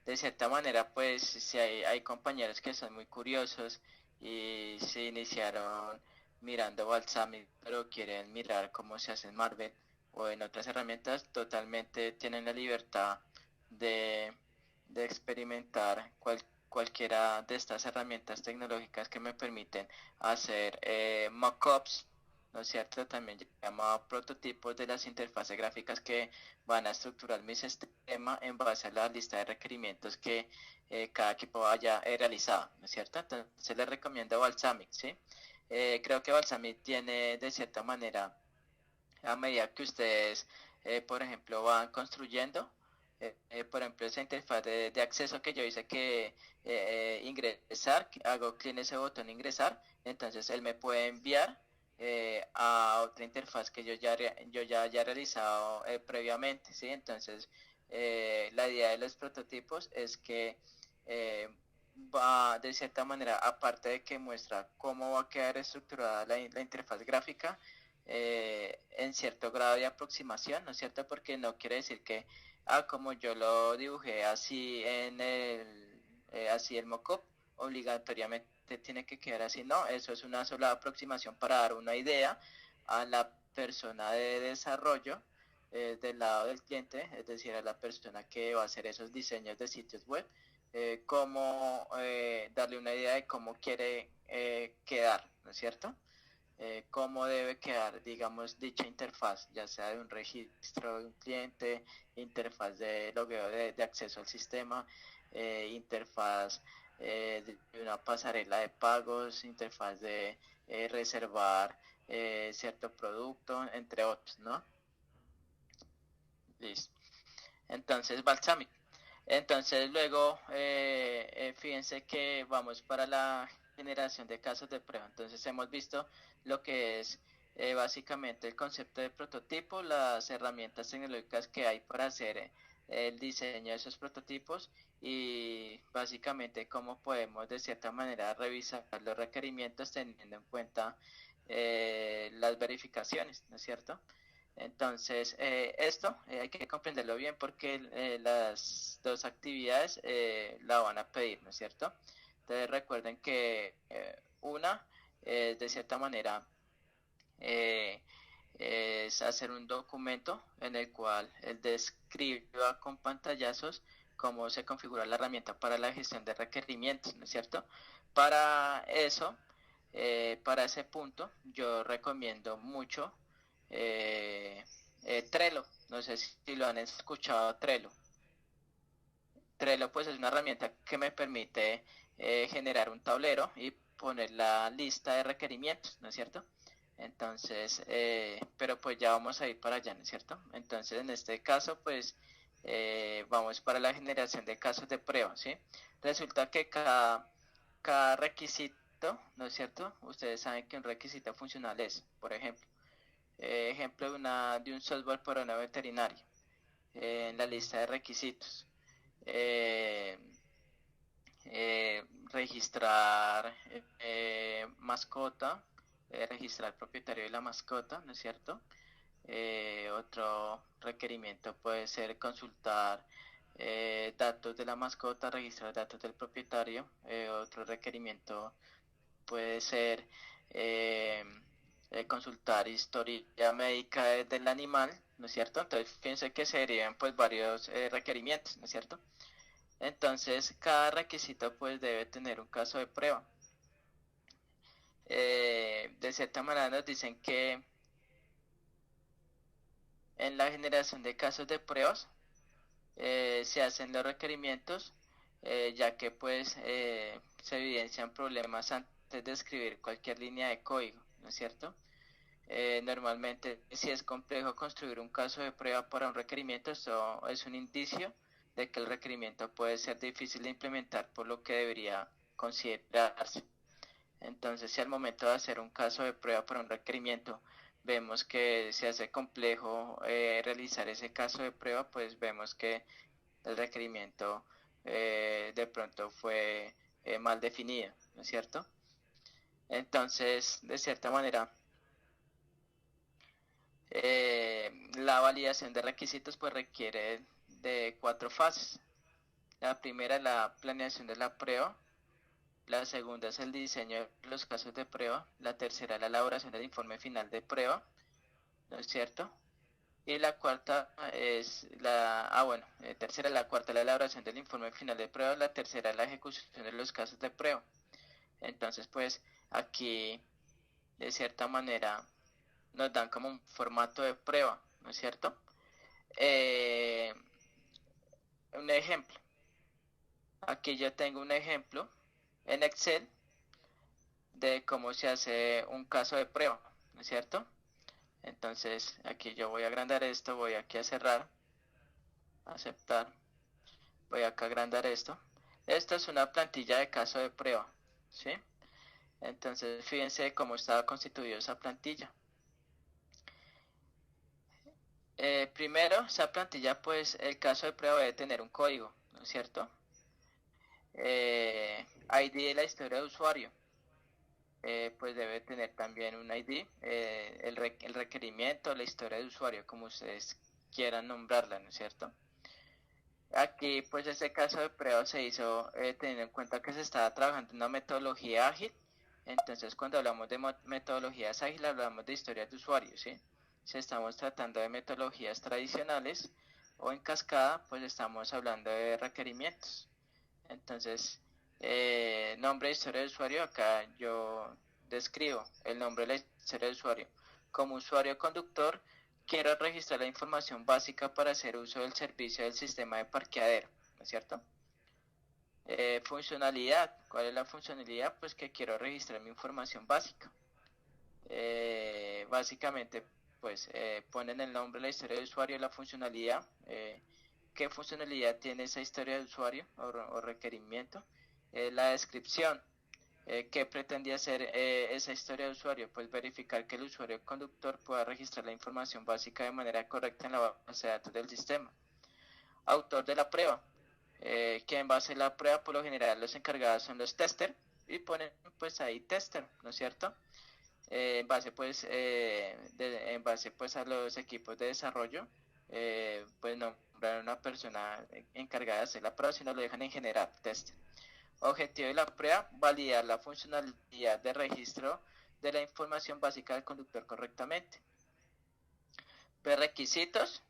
de cierta manera, pues si hay compañeros que son muy curiosos y se iniciaron mirando Balsamic, pero quieren mirar cómo se hace en Marvel o en otras herramientas, totalmente tienen la libertad de, de experimentar cualquiera de estas herramientas tecnológicas que me permiten hacer mockups, ¿no es cierto? También llamado prototipos de las interfaces gráficas que van a estructurar mi sistema en base a la lista de requerimientos que cada equipo haya realizado, ¿no es cierto? Entonces les recomiendo Balsamic, ¿sí? Creo que Balsamic tiene de cierta manera, a medida que ustedes, por ejemplo, van construyendo, por ejemplo, esa interfaz de acceso que yo hice que ingresar, hago clic en ese botón ingresar, entonces él me puede enviar a otra interfaz que yo ya haya realizado previamente, ¿sí? Entonces, la idea de los prototipos es que va de cierta manera, aparte de que muestra cómo va a quedar estructurada la interfaz gráfica, en cierto grado de aproximación, ¿no es cierto? Porque no quiere decir que, como yo lo dibujé así así el mockup, obligatoriamente tiene que quedar así, no, eso es una sola aproximación para dar una idea a la persona de desarrollo del lado del cliente, es decir, a la persona que va a hacer esos diseños de sitios web, cómo darle una idea de cómo quiere quedar, ¿no es cierto? Cómo debe quedar, digamos, dicha interfaz, ya sea de un registro de un cliente, interfaz de logueo de acceso al sistema, interfaz de una pasarela de pagos, interfaz de reservar cierto producto, entre otros, ¿no? Listo. Entonces, Balsamic. Entonces, luego, fíjense que vamos para la generación de casos de prueba. Entonces, hemos visto lo que es básicamente el concepto de prototipo, las herramientas tecnológicas que hay para hacer el diseño de esos prototipos y básicamente cómo podemos de cierta manera revisar los requerimientos teniendo en cuenta las verificaciones, ¿no es cierto? Entonces, esto hay que comprenderlo bien porque las dos actividades la van a pedir, ¿no es cierto? Entonces, recuerden que una, de cierta manera, eh, es hacer un documento en el cual él describa con pantallazos cómo se configura la herramienta para la gestión de requerimientos, ¿no es cierto? Para eso, para ese punto, yo recomiendo mucho Trello. No sé si lo han escuchado, Trello. Trello pues es una herramienta que me permite generar un tablero y poner la lista de requerimientos, ¿no es cierto? Entonces, pero pues ya vamos a ir para allá, ¿no es cierto? Entonces, en este caso, pues vamos para la generación de casos de prueba, ¿sí? Resulta que cada requisito, ¿no es cierto? Ustedes saben que un requisito funcional es, por ejemplo, ejemplo de un software para una veterinaria, en la lista de requisitos. Eh, Registrar mascota, registrar propietario de la mascota, ¿no es cierto? Otro requerimiento puede ser consultar datos de la mascota, registrar datos del propietario. Otro requerimiento puede ser eh, consultar historia médica del animal, ¿no es cierto? Entonces, fíjense que serían pues varios requerimientos, ¿no es cierto? Entonces, cada requisito pues debe tener un caso de prueba. De cierta manera nos dicen que en la generación de casos de pruebas se hacen los requerimientos, ya que pues se evidencian problemas antes de escribir cualquier línea de código, ¿no es cierto? Normalmente, si es complejo construir un caso de prueba para un requerimiento, esto es un indicio de que el requerimiento puede ser difícil de implementar, por lo que debería considerarse. Entonces, si al momento de hacer un caso de prueba para un requerimiento vemos que se hace complejo realizar ese caso de prueba, pues vemos que el requerimiento de pronto fue mal definido, ¿no es cierto? Entonces, de cierta manera, la validación de requisitos pues requiere de 4 fases. La primera es la planeación de la prueba, la segunda es el diseño de los casos de prueba, la tercera es la elaboración del informe final de prueba, ¿no es cierto? Y la cuarta es tercera, la cuarta la elaboración del informe final de prueba, la tercera es la ejecución de los casos de prueba. Entonces pues aquí de cierta manera nos dan como un formato de prueba, ¿no es cierto? Un ejemplo. Aquí yo tengo un ejemplo en Excel de cómo se hace un caso de prueba, ¿no es cierto? Entonces aquí yo voy a agrandar esto, voy aquí a cerrar, aceptar, voy acá a agrandar esto. Esta es una plantilla de caso de prueba, ¿sí? Entonces fíjense cómo está constituida esa plantilla. Primero, esa plantilla, pues el caso de prueba debe tener un código, ¿no es cierto? ID de la historia de usuario, pues debe tener también un ID, el requerimiento, la historia de usuario, como ustedes quieran nombrarla, ¿no es cierto? Aquí, pues este caso de prueba se hizo teniendo en cuenta que se estaba trabajando en una metodología ágil. Entonces, cuando hablamos de metodologías ágiles, hablamos de historias de usuario, ¿sí? Si estamos tratando de metodologías tradicionales o en cascada, pues estamos hablando de requerimientos. Entonces, nombre de historia de usuario, acá yo describo el nombre de la historia de usuario. Como usuario conductor, quiero registrar la información básica para hacer uso del servicio del sistema de parqueadero, ¿no es cierto? Funcionalidad, ¿cuál es la funcionalidad? Pues que quiero registrar mi información básica. Básicamente, pues ponen el nombre, la historia de usuario, la funcionalidad, qué funcionalidad tiene esa historia de usuario o requerimiento, la descripción, qué pretendía hacer esa historia de usuario, pues verificar que el usuario conductor pueda registrar la información básica de manera correcta en la base de datos del sistema. Autor de la prueba, que en base a la prueba por lo general los encargados son los testers y ponen pues ahí tester, ¿no es cierto? En base pues a los equipos de desarrollo, pues nombrar a una persona encargada de hacer la prueba, si no lo dejan en general test. Objetivo de la prueba, validar la funcionalidad de registro de la información básica del conductor correctamente. Prerequisitos,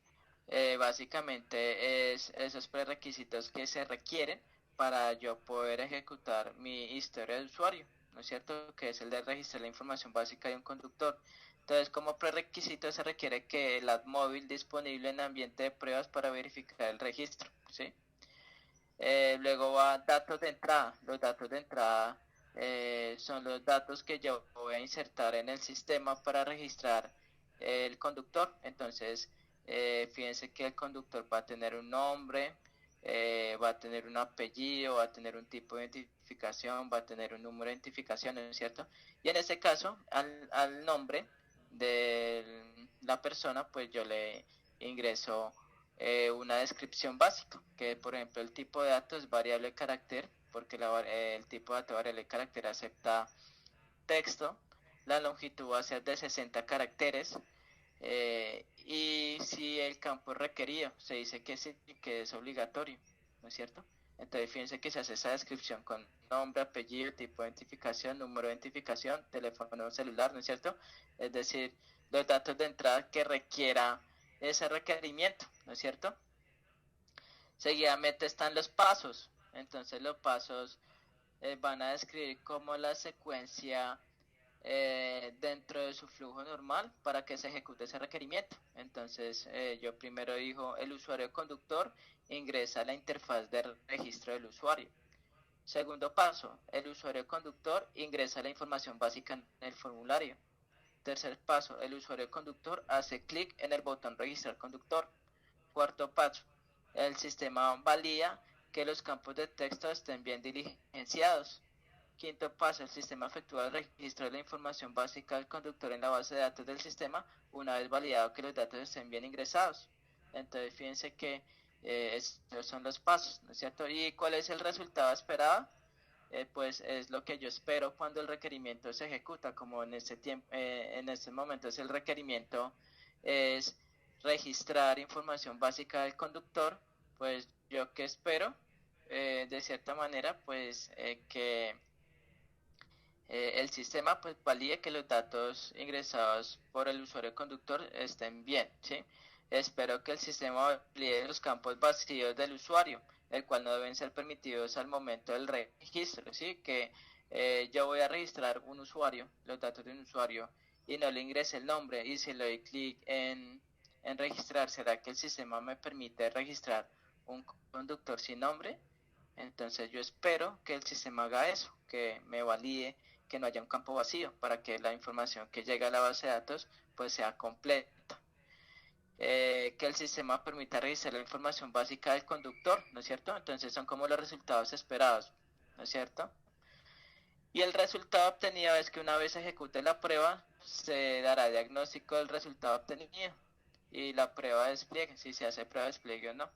básicamente es esos prerequisitos que se requieren para yo poder ejecutar mi historia de usuario, ¿no es cierto? Que es el de registrar la información básica de un conductor. Entonces, como prerequisito se requiere que el app móvil disponible en ambiente de pruebas para verificar el registro, ¿sí? Luego va datos de entrada. Los datos de entrada son los datos que yo voy a insertar en el sistema para registrar el conductor. Entonces, fíjense que el conductor va a tener un nombre, va a tener un apellido, va a tener un tipo de identificación, va a tener un número de identificación, ¿no es cierto? Y en este caso, al nombre de la persona, pues yo le ingreso una descripción básica, que por ejemplo el tipo de datos es variable de carácter, porque el tipo de dato variable de carácter acepta texto, la longitud va a ser de 60 caracteres, y si el campo es requerido, se dice que sí, que es obligatorio, ¿no es cierto? Entonces fíjense que se hace esa descripción con nombre, apellido, tipo de identificación, número de identificación, teléfono celular, ¿no es cierto? Es decir, los datos de entrada que requiera ese requerimiento, ¿no es cierto? Seguidamente están los pasos. Entonces los pasos van a describir cómo la secuencia dentro de su flujo normal para que se ejecute ese requerimiento. Entonces yo primero dijo el usuario conductor ingresa a la interfaz de registro del usuario. Segundo paso, el usuario conductor ingresa la información básica en el formulario. Tercer paso, el usuario conductor hace clic en el botón registrar conductor. Cuarto paso, el sistema valida que los campos de texto estén bien diligenciados. Quinto paso, el sistema efectúa el registro de la información básica del conductor en la base de datos del sistema una vez validado que los datos estén bien ingresados. Entonces fíjense que estos son los pasos, ¿no es cierto? ¿Y cuál es el resultado esperado? Pues es lo que yo espero cuando el requerimiento se ejecuta, como en este tiempo, en este momento es el requerimiento es registrar información básica del conductor, pues yo que espero, de cierta manera, pues que el sistema pues valide que los datos ingresados por el usuario conductor estén bien, ¿sí? Espero que el sistema valide los campos vacíos del usuario, el cual no deben ser permitidos al momento del registro, ¿sí? Que yo voy a registrar un usuario, los datos de un usuario, y no le ingrese el nombre, y si le doy clic en registrar, ¿será que el sistema me permite registrar un conductor sin nombre? Entonces yo espero que el sistema haga eso, que me valide que no haya un campo vacío para que la información que llega a la base de datos pues sea completa. Que el sistema permita revisar la información básica del conductor, ¿no es cierto? Entonces son como los resultados esperados, ¿no es cierto? Y el resultado obtenido es que una vez se ejecute la prueba, se dará diagnóstico del resultado obtenido y la prueba de despliegue, si se hace prueba de despliegue o no.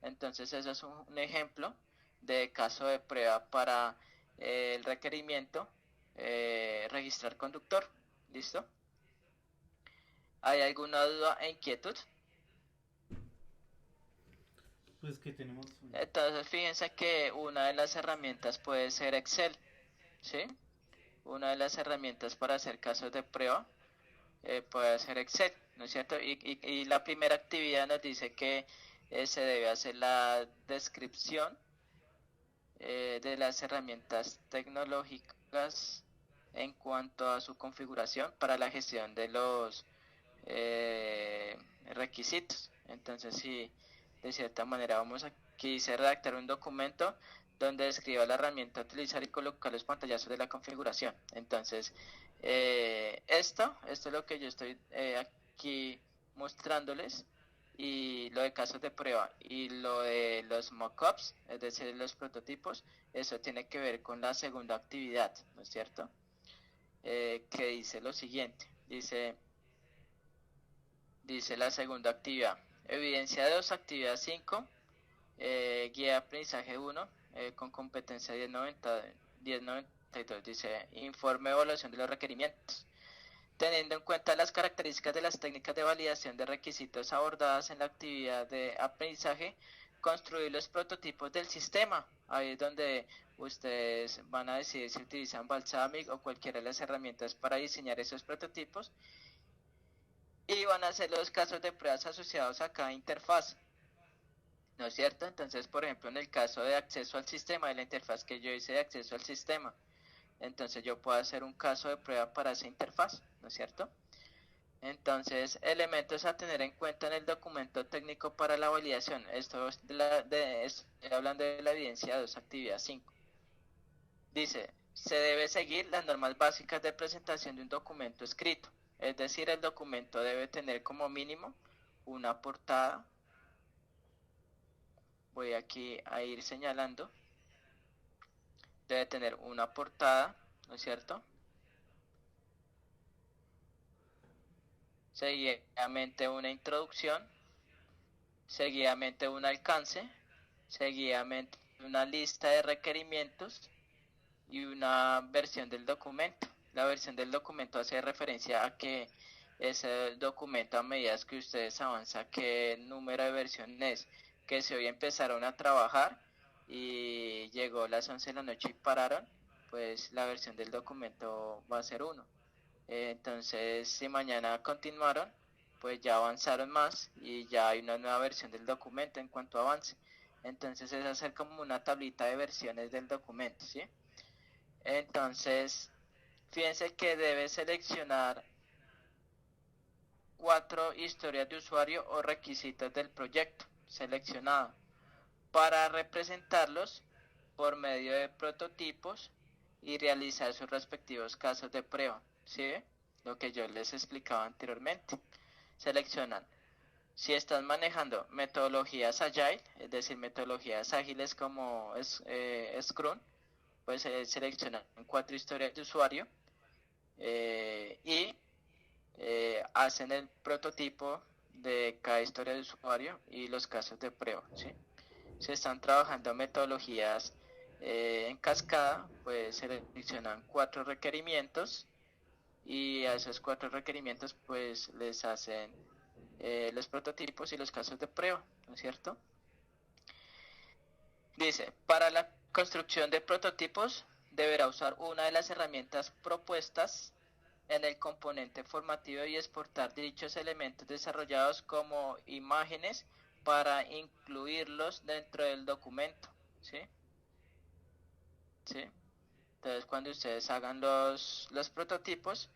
Entonces eso es un ejemplo de caso de prueba para el requerimiento registrar conductor. ¿Listo? ¿Hay alguna duda e inquietud? Pues que tenemos... Entonces fíjense que una de las herramientas puede ser Excel, ¿sí? Una de las herramientas para hacer casos de prueba puede ser Excel, ¿no es cierto? Y la primera actividad nos dice que se debe hacer la descripción de las herramientas tecnológicas en cuanto a su configuración para la gestión de los requisitos. Entonces, si de cierta manera vamos aquí dice redactar un documento donde describa la herramienta a utilizar y colocar los pantallazos de la configuración. Entonces, esto es lo que yo estoy aquí mostrándoles, y lo de casos de prueba y lo de los mockups, es decir, los prototipos, eso tiene que ver con la segunda actividad, ¿no es cierto? Que dice lo siguiente, dice la segunda actividad, evidencia 2, actividad 5, guía de aprendizaje 1, con competencia 1092, dice informe de evaluación de los requerimientos. Teniendo en cuenta las características de las técnicas de validación de requisitos abordadas en la actividad de aprendizaje, construir los prototipos del sistema. Ahí es donde ustedes van a decidir si utilizan Balsamiq o cualquiera de las herramientas para diseñar esos prototipos. Y van a hacer los casos de pruebas asociados a cada interfaz, ¿no es cierto? Entonces, por ejemplo, en el caso de acceso al sistema, de la interfaz que yo hice de acceso al sistema, entonces yo puedo hacer un caso de prueba para esa interfaz, ¿no es cierto? Entonces, elementos a tener en cuenta en el documento técnico para la validación. Esto es estoy hablando de la evidencia 2, actividad 5. Dice, se debe seguir las normas básicas de presentación de un documento escrito. Es decir, el documento debe tener como mínimo una portada. Voy aquí a ir señalando. Debe tener una portada, ¿no es cierto? seguidamente una introducción, seguidamente un alcance, seguidamente una lista de requerimientos y una versión del documento. La versión del documento hace referencia a que ese documento, a medida que ustedes avanzan, qué número de versión es, que si hoy empezaron a trabajar y llegó las 11 de la noche y pararon, pues la versión del documento va a ser 1. Entonces, si mañana continuaron, pues ya avanzaron más y ya hay una nueva versión del documento en cuanto avance. Entonces es hacer como una tablita de versiones del documento, ¿sí? Entonces, fíjense que debe seleccionar 4 historias de usuario o requisitos del proyecto seleccionado para representarlos por medio de prototipos y realizar sus respectivos casos de prueba, ¿sí? Lo que yo les explicaba anteriormente. Seleccionan si están manejando metodologías Agile, es decir, metodologías ágiles como Scrum, pues seleccionan 4 historias de usuario y hacen el prototipo de cada historia de usuario y los casos de prueba, ¿sí? Si están trabajando metodologías en cascada, pues seleccionan 4 requerimientos y a esos 4 requerimientos pues les hacen los prototipos y los casos de prueba, ¿no es cierto? Dice, para la construcción de prototipos deberá usar una de las herramientas propuestas en el componente formativo y exportar dichos elementos desarrollados como imágenes para incluirlos dentro del documento, ¿sí? ¿Sí? Entonces cuando ustedes hagan los prototipos,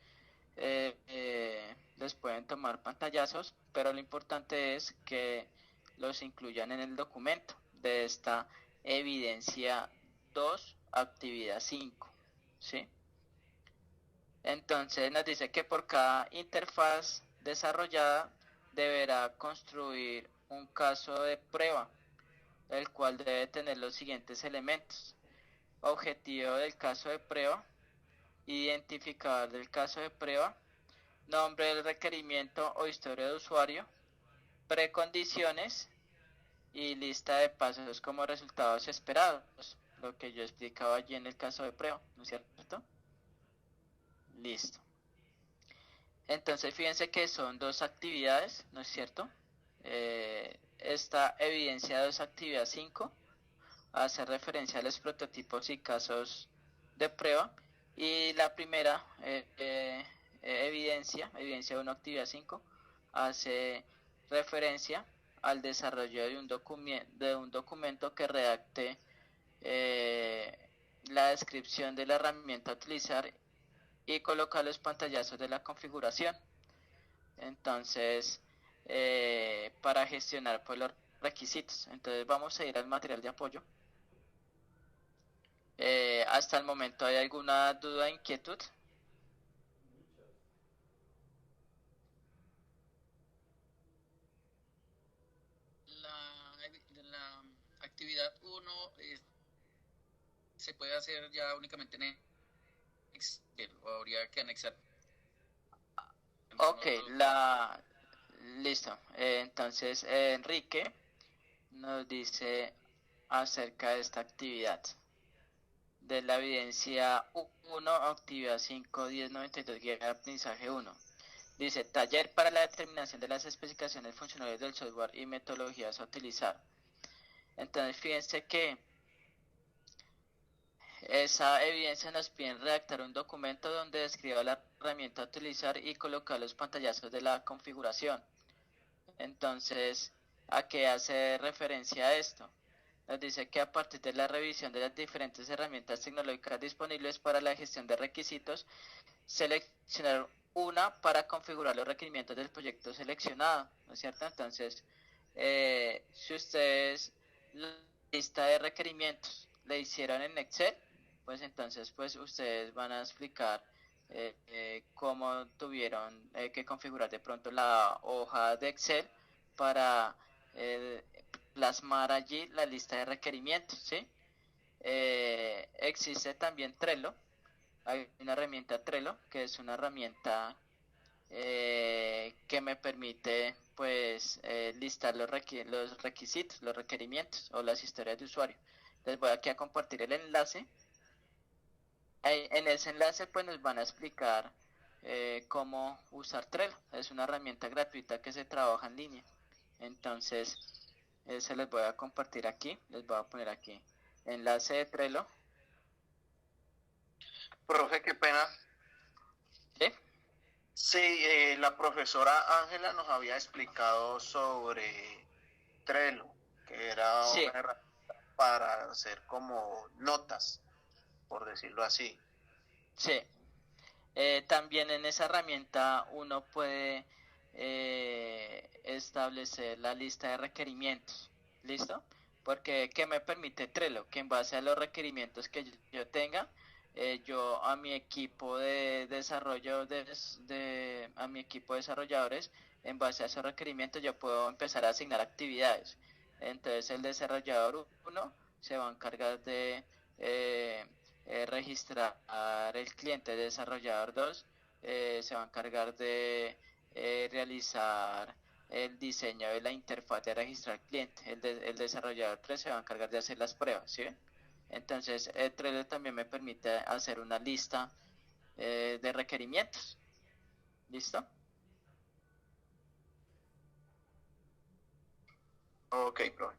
les pueden tomar pantallazos, pero lo importante es que los incluyan en el documento de esta evidencia 2, actividad 5, ¿sí? Entonces nos dice que por cada interfaz desarrollada deberá construir un caso de prueba, el cual debe tener los siguientes elementos: objetivo del caso de prueba, identificador del caso de prueba, nombre del requerimiento o historia de usuario, precondiciones y lista de pasos como resultados esperados, lo que yo explicaba allí en el caso de prueba, ¿no es cierto? Listo. Entonces fíjense que son 2 actividades, ¿no es cierto? Esta evidencia 2, actividad 5, hace referencia a los prototipos y casos de prueba, y la primera evidencia 1, actividad 5, hace referencia al desarrollo de un documento que redacte la descripción de la herramienta a utilizar y colocar los pantallazos de la configuración. Entonces, para gestionar pues los requisitos. Entonces vamos a ir al material de apoyo. Hasta el momento, ¿hay alguna duda, inquietud? La actividad 1 se puede hacer ya únicamente en Excel, o habría que anexar. Ok, listo. Entonces, Enrique nos dice acerca de esta actividad de la evidencia 1, actividad 5, 10, 92, guía de aprendizaje 1. Dice, taller para la determinación de las especificaciones funcionales del software y metodologías a utilizar. Entonces, fíjense que esa evidencia nos pide redactar un documento donde describa la herramienta a utilizar y colocar los pantallazos de la configuración. Entonces, ¿a qué hace referencia esto? Nos dice que a partir de la revisión de las diferentes herramientas tecnológicas disponibles para la gestión de requisitos, seleccionar una para configurar los requerimientos del proyecto seleccionado, ¿no es cierto? Entonces, si ustedes la lista de requerimientos le hicieron en Excel, pues entonces pues ustedes van a explicar cómo tuvieron que configurar de pronto la hoja de Excel para plasmar allí la lista de requerimientos, ¿sí? Existe también Trello. Hay una herramienta Trello, que es una herramienta que me permite pues listar los requisitos, los requerimientos o las historias de usuario. Les voy aquí a compartir el enlace. En ese enlace pues nos van a explicar cómo usar Trello. Es una herramienta gratuita que se trabaja en línea. Entonces se les voy a compartir aquí, les voy a poner aquí enlace de Trello. Profe, qué pena. ¿Sí? Sí, la profesora Ángela nos había explicado sobre Trello, que era Sí. una herramienta para hacer como notas, por decirlo así. Sí. También en esa herramienta uno puede establecer la lista de requerimientos. ¿Listo? Porque ¿qué me permite Trello? Que en base a los requerimientos que yo tenga, yo a mi equipo de desarrollo a mi equipo de desarrolladores, en base a esos requerimientos yo puedo empezar a asignar actividades. Entonces el desarrollador 1 se va a encargar de registrar el cliente. Desarrollador 2 se va a encargar de realizar el diseño de la interfaz de registrar cliente. El desarrollador 3 se va a encargar de hacer las pruebas, ¿sí? Entonces el Trello también me permite hacer una lista de requerimientos. ¿Listo? Ok, profe.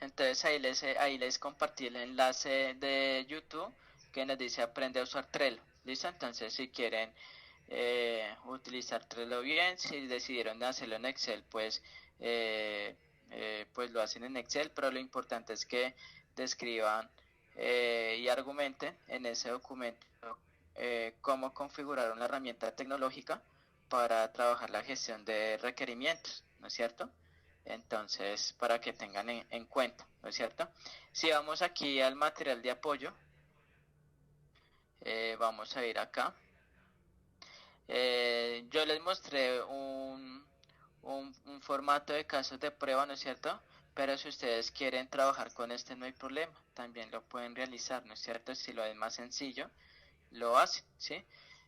Entonces ahí les compartí el enlace de YouTube que nos dice aprende a usar Trello. ¿Listo? Entonces si quieren utilizar Trello bien, si decidieron hacerlo en Excel, pues pues lo hacen en Excel, pero lo importante es que describan y argumenten en ese documento cómo configurar una herramienta tecnológica para trabajar la gestión de requerimientos, ¿no es cierto? Entonces, para que tengan en cuenta, ¿no es cierto? Si vamos aquí al material de apoyo, vamos a ir acá. Yo les mostré un formato de casos de prueba, ¿no es cierto? Pero si ustedes quieren trabajar con este no hay problema, también lo pueden realizar, ¿no es cierto? Si lo es más sencillo, lo hacen, ¿sí?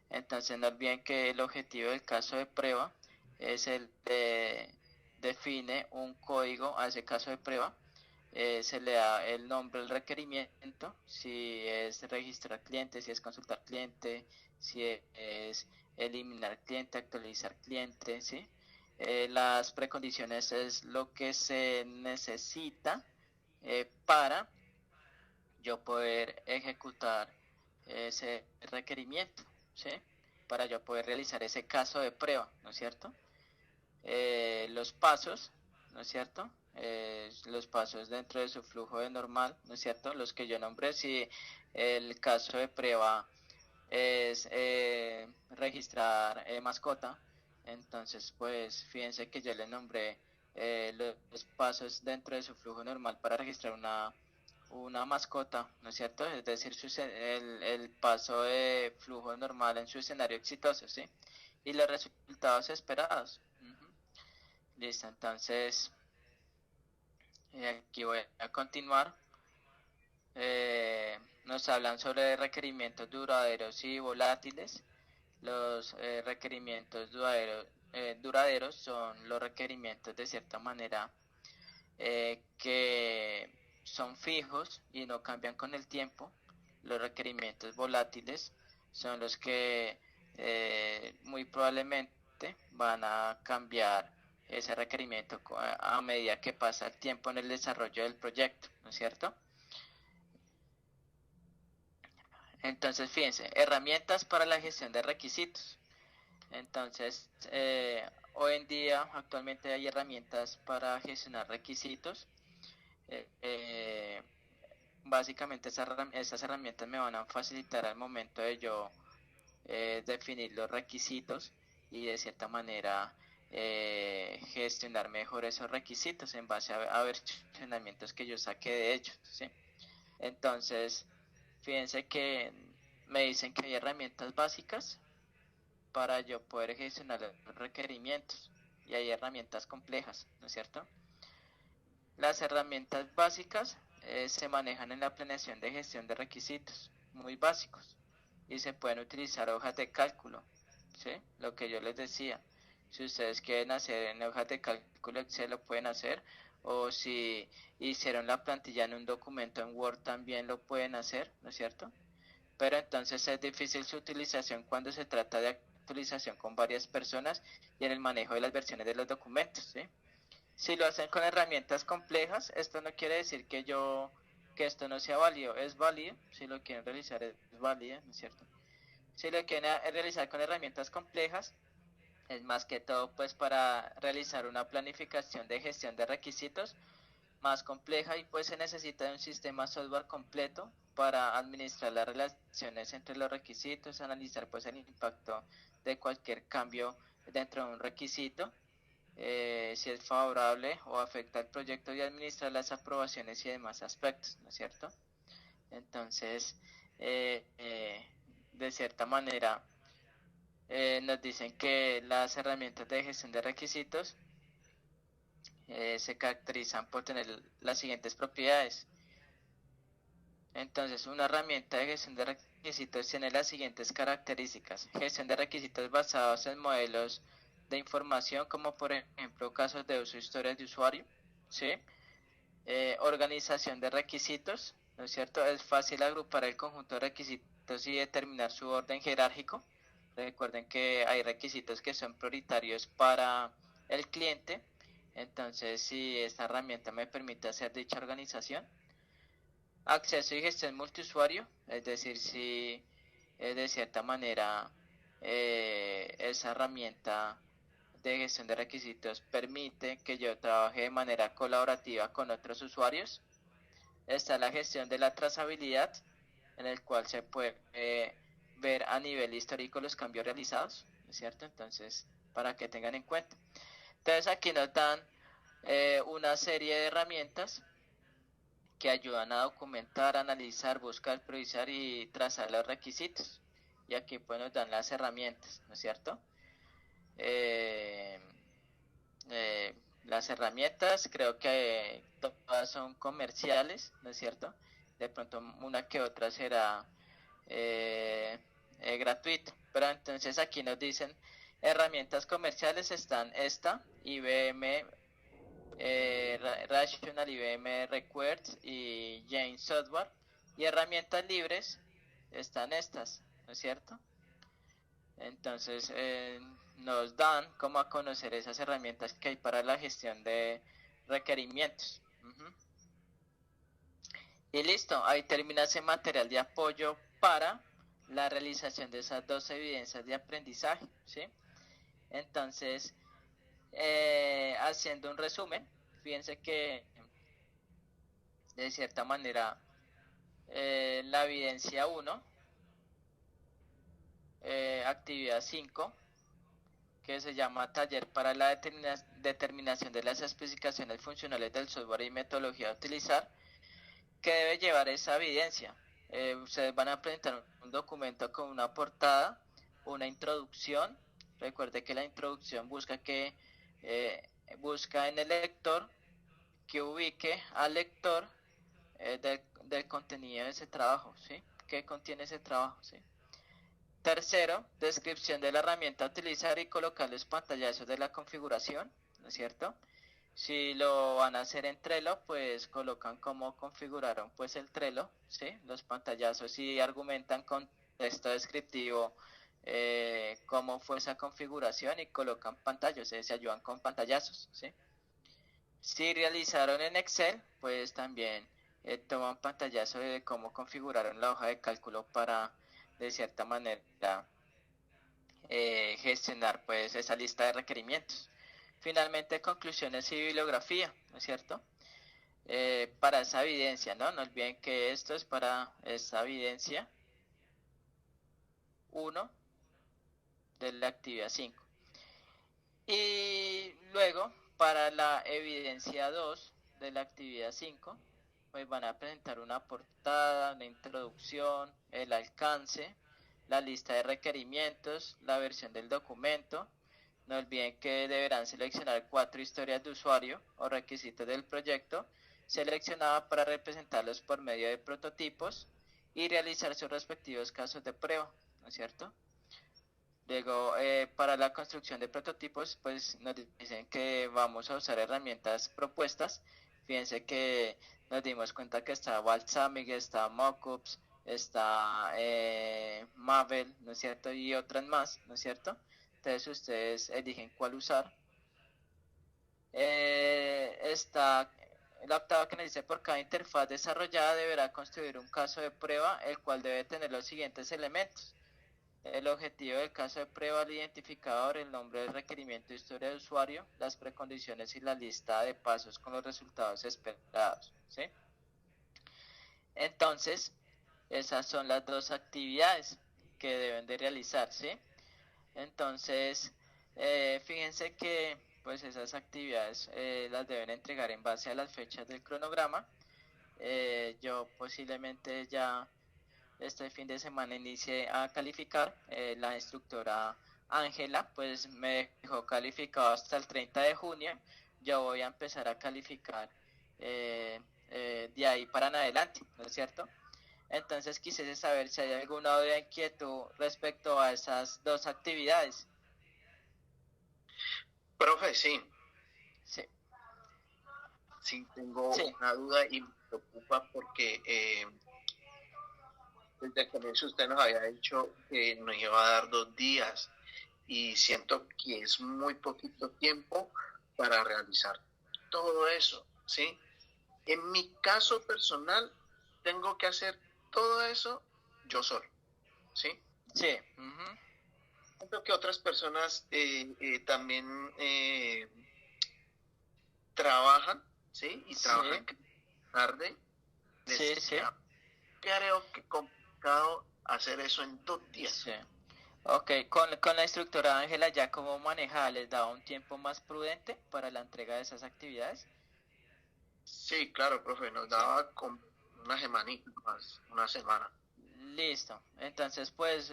Entonces no olviden que el objetivo del caso de prueba es el de define un código a ese caso de prueba, se le da el nombre del requerimiento, si es registrar cliente, si es consultar cliente, si es eliminar cliente, actualizar cliente, ¿sí? Las precondiciones es lo que se necesita para yo poder ejecutar ese requerimiento, ¿sí? Para yo poder realizar ese caso de prueba, ¿no es cierto? Los pasos, ¿no es cierto? Los pasos dentro de su flujo de normal, ¿no es cierto? Los que yo nombré, si el caso de prueba es registrar mascota, entonces pues fíjense que yo le nombré los pasos dentro de su flujo normal para registrar una mascota, ¿no es cierto? Es decir, el paso de flujo normal en su escenario exitoso, ¿sí? Y los resultados esperados. Listo, entonces aquí voy a continuar. Nos hablan sobre requerimientos duraderos y volátiles. Los requerimientos duraderos son los requerimientos de cierta manera que son fijos y no cambian con el tiempo. Los requerimientos volátiles son los que muy probablemente van a cambiar ese requerimiento a medida que pasa el tiempo en el desarrollo del proyecto, ¿no es cierto? Entonces, fíjense, herramientas para la gestión de requisitos. Entonces, hoy en día, actualmente hay herramientas para gestionar requisitos. Básicamente, esas herramientas me van a facilitar al momento de yo definir los requisitos y de cierta manera gestionar mejor esos requisitos en base a versionamientos que yo saque de ellos, ¿sí? Entonces, fíjense que me dicen que hay herramientas básicas para yo poder gestionar los requerimientos y hay herramientas complejas, ¿no es cierto? Las herramientas básicas se manejan en la planeación de gestión de requisitos, muy básicos, y se pueden utilizar hojas de cálculo ¿sí? Lo que yo les decía. Si ustedes quieren hacer en hojas de cálculo Excel lo pueden hacer, o si hicieron la plantilla en un documento en Word también lo pueden hacer, ¿no es cierto? Pero entonces es difícil su utilización cuando se trata de actualización con varias personas y en el manejo de las versiones de los documentos, ¿sí? Si lo hacen con herramientas complejas, esto no quiere decir que esto no sea válido, es válido, si lo quieren realizar es válido, ¿no es cierto? Si lo quieren realizar con herramientas complejas, es más que todo pues para realizar una planificación de gestión de requisitos más compleja y pues se necesita de un sistema software completo para administrar las relaciones entre los requisitos, analizar pues el impacto de cualquier cambio dentro de un requisito, si es favorable o afecta al proyecto y administrar las aprobaciones y demás aspectos, ¿no es cierto? Entonces, eh, eh, de cierta manera, nos dicen que las herramientas de gestión de requisitos se caracterizan por tener las siguientes propiedades. Entonces, una herramienta de gestión de requisitos tiene las siguientes características. Gestión de requisitos basados en modelos de información, como por ejemplo casos de uso, historias de usuario, ¿sí? Organización de requisitos, ¿no es cierto? Es fácil agrupar el conjunto de requisitos y determinar su orden jerárquico. Recuerden que hay requisitos que son prioritarios para el cliente, entonces si esta herramienta me permite hacer dicha organización. Acceso y gestión multiusuario, es decir, si de cierta manera esa herramienta de gestión de requisitos permite que yo trabaje de manera colaborativa con otros usuarios. Está la gestión de la trazabilidad, en el cual se puede ver a nivel histórico los cambios realizados, ¿cierto? Entonces, para que tengan en cuenta. Entonces, aquí nos dan una serie de herramientas que ayudan a documentar, analizar, buscar, priorizar y trazar los requisitos. Y aquí pues nos dan las herramientas, ¿no es cierto? Eh, las herramientas creo que todas son comerciales, ¿no es cierto? De pronto una que otra será gratuita, pero entonces aquí nos dicen herramientas comerciales están esta, IBM Rational, IBM Request y Jane Software, y herramientas libres están estas, ¿no es cierto? Entonces nos dan como a conocer esas herramientas que hay para la gestión de requerimientos. Y listo, ahí termina ese material de apoyo para la realización de esas dos evidencias de aprendizaje, ¿sí? Entonces, haciendo un resumen, fíjense que de cierta manera la evidencia 1, actividad 5, que se llama Taller para la determinación de las especificaciones funcionales del software y metodología a utilizar, que debe llevar esa evidencia. Ustedes van a presentar un documento con una portada, una introducción. Recuerde que la introducción busca busca en el lector que ubique al lector del contenido de ese trabajo, ¿sí? ¿Qué contiene ese trabajo, sí? Tercero, descripción de la herramienta a utilizar y colocar los pantallazos de la configuración, ¿no es cierto? Si lo van a hacer en Trello, pues colocan cómo configuraron pues el Trello, ¿sí? Los pantallazos y argumentan con texto descriptivo cómo fue esa configuración y colocan pantallas, se ayudan con pantallazos, ¿sí? Si realizaron en Excel, pues también toman pantallazo de cómo configuraron la hoja de cálculo para de cierta manera gestionar pues esa lista de requerimientos. Finalmente, conclusiones y bibliografía, ¿no es cierto? Para esa evidencia, ¿no? No olviden que esto es para esa evidencia 1 de la actividad 5. Y luego, para la evidencia 2 de la actividad 5, pues van a presentar una portada, una introducción, el alcance, la lista de requerimientos, la versión del documento. No olviden que deberán seleccionar 4 historias de usuario o requisitos del proyecto, seleccionada para representarlos por medio de prototipos y realizar sus respectivos casos de prueba, ¿no es cierto? Luego, para la construcción de prototipos, pues nos dicen que vamos a usar herramientas propuestas. Fíjense que nos dimos cuenta que está Balsamic, está Mockups, está Mavel, ¿no es cierto? Y otras más, ¿no es cierto? Entonces ustedes eligen cuál usar. Está la octava que nos dice: por cada interfaz desarrollada deberá construir un caso de prueba, el cual debe tener los siguientes elementos: el objetivo del caso de prueba, el identificador, el nombre del requerimiento, historia de usuario, las precondiciones y la lista de pasos con los resultados esperados, ¿sí? Entonces, esas son las dos actividades que deben de realizar, ¿sí? Entonces, fíjense que pues esas actividades las deben entregar en base a las fechas del cronograma. Yo posiblemente ya este fin de semana inicié a calificar. La instructora Ángela pues me dejó calificado hasta el 30 de junio. Yo voy a empezar a calificar de ahí para en adelante, ¿no es cierto? Entonces quisiese saber si hay alguna otra inquietud respecto a esas dos actividades. Profe, sí, Sí, sí tengo sí, una duda y me preocupa porque desde el comienzo usted nos había dicho que nos iba a dar 2 días y siento que es muy poquito tiempo para realizar todo eso, ¿sí? En mi caso personal, tengo que hacer todo eso yo solo, ¿sí? sí. Uh-huh. Siento que otras personas también trabajan, ¿sí? Y Sí, trabajan tarde. sí, Les sí, queda, creo que complicado hacer eso en 2 días. sí. Ok, con la instructora Ángela, ¿ya cómo manejaba? ¿Les daba un tiempo más prudente para la entrega de esas actividades? Sí, claro, profe, nos Sí. daba como una semanita más, una semana. Listo. Entonces, pues,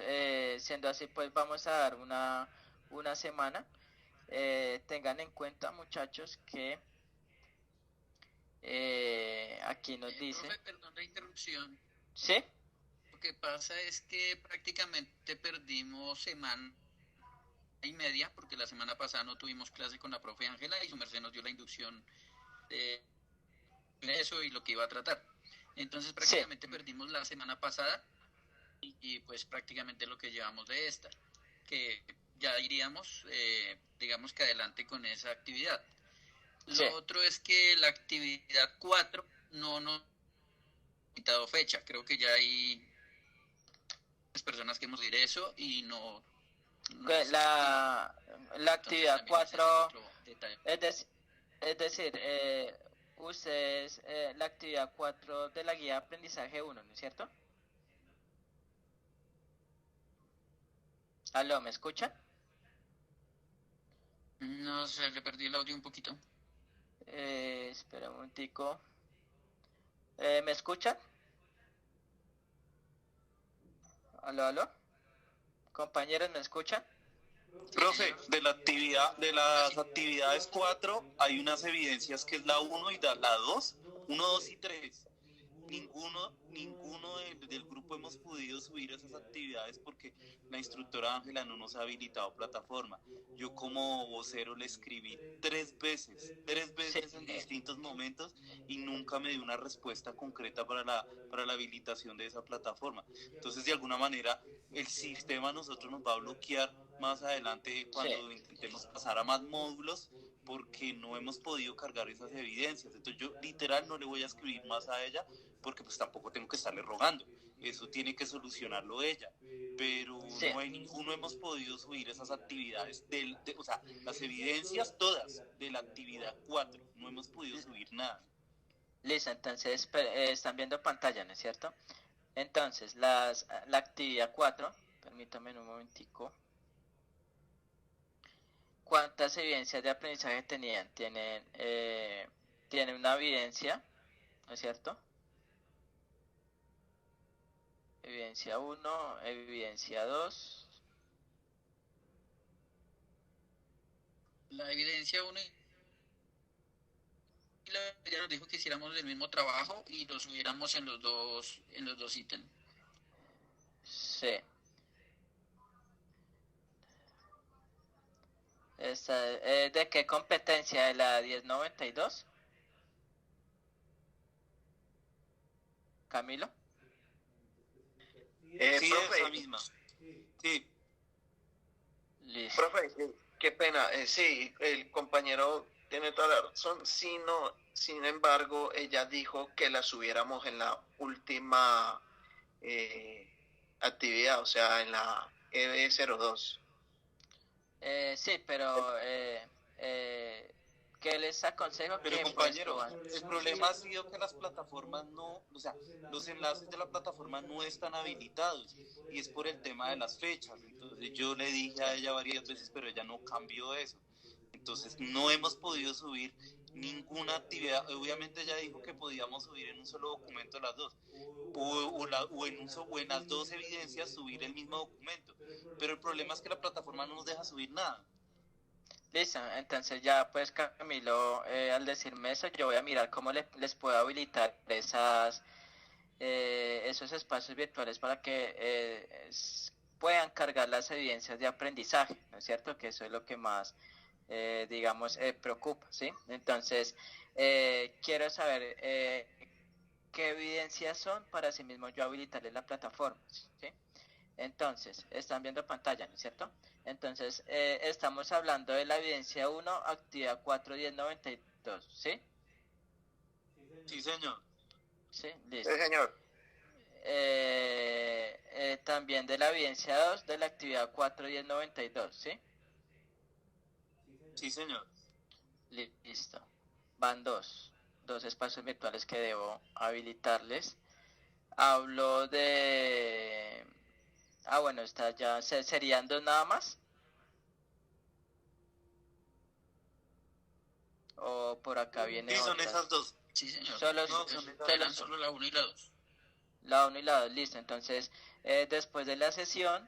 siendo así, pues vamos a dar una semana. Tengan en cuenta, muchachos, que aquí nos dice, Profe, perdón la interrupción. ¿sí? Lo que pasa es que prácticamente perdimos semana y media, porque la semana pasada no tuvimos clase con la profe Ángela y su merced nos dio la inducción de eso y lo que iba a tratar. Entonces Sí, prácticamente perdimos la semana pasada y pues prácticamente lo que llevamos de esta, que ya iríamos, digamos que adelante con esa actividad. sí. Lo otro es que la actividad 4 no nos ha quitado fecha, creo que ya hay personas que hemos dicho eso y no Que es efectivo. la Entonces actividad también ese es 4, otro detalle. es decir, ustedes, la actividad 4 de la guía de aprendizaje 1, ¿no es cierto? ¿Aló, me escuchan? No sé, le perdí el audio un poquito. Espera un momentico. ¿Me escuchan? ¿Aló, aló? Compañeros, ¿me escuchan? Sí, Profe, señor. de las actividades 4 hay unas evidencias que es la uno y la 2, 1, 2 y 3. Ninguno del grupo hemos podido subir esas actividades porque la instructora Ángela no nos ha habilitado plataforma. Yo como vocero le escribí tres Sí, veces en distintos momentos y nunca me dio una respuesta concreta para la habilitación de esa plataforma. Entonces, de alguna manera, el sistema a nosotros nos va a bloquear más adelante cuando sí, intentemos pasar a más módulos porque no hemos podido cargar esas evidencias. Entonces yo literal no le voy a escribir más a ella porque pues tampoco tengo que estarle rogando. Eso tiene que solucionarlo ella. Pero sí. no hay ninguno hemos podido subir esas actividades, o sea, las evidencias todas de la actividad 4. No hemos podido subir nada. Listo, entonces están viendo pantalla, ¿no es cierto? Entonces, la actividad 4, permítame un momentico. ¿Cuántas evidencias de aprendizaje tenían? Tienen una evidencia, ¿no es cierto? Evidencia 1, evidencia 2. La evidencia 1 ya nos dijo que hiciéramos el mismo trabajo y lo subiéramos en los dos ítems. Sí. ¿De qué competencia? ¿De la 1092? Camilo. Sí, Profe, esa misma. Sí, Listo. profe, qué pena. Sí, el compañero tiene toda la razón. Sin embargo, ella dijo que la subiéramos en la última actividad, o sea, en la EB02. Sí, pero ¿qué les aconsejo? pero Que pues compañero, suban. el problema ha sido que las plataformas no, o sea, los enlaces de la plataforma no están habilitados y es por el tema de las fechas. Entonces yo le dije a ella varias veces, pero ella no cambió eso. Entonces no hemos podido subir ninguna actividad. Obviamente ella dijo que podíamos subir en un solo documento las dos, o en las dos evidencias subir el mismo documento. Pero el problema es que la plataforma no nos deja subir nada. Listo, entonces ya pues Camilo, al decirme eso, yo voy a mirar cómo les puedo habilitar esos espacios virtuales para que puedan cargar las evidencias de aprendizaje, ¿no es cierto? Que eso es lo que más, digamos, preocupa, ¿sí? Entonces, quiero saber qué evidencias son para así mismo yo habilitarles la plataforma, ¿sí? Entonces, están viendo pantalla, ¿no es cierto? Entonces, estamos hablando de la evidencia 1, actividad 4.10.92, ¿sí? Sí, señor. Sí, Sí, listo. señor. También de la evidencia 2, de la actividad 4.10.92, ¿sí? Sí, señor. Listo. Van dos espacios virtuales que debo habilitarles. Hablo de... Ah, bueno, está ya. ¿Serían dos nada más? O por acá viene Sí, son otra. esas dos. Sí, señor. Solo, No, son esas solo, Eran solo la 1 y la 2. la 1 y la 2, listo. Entonces, después de la sesión,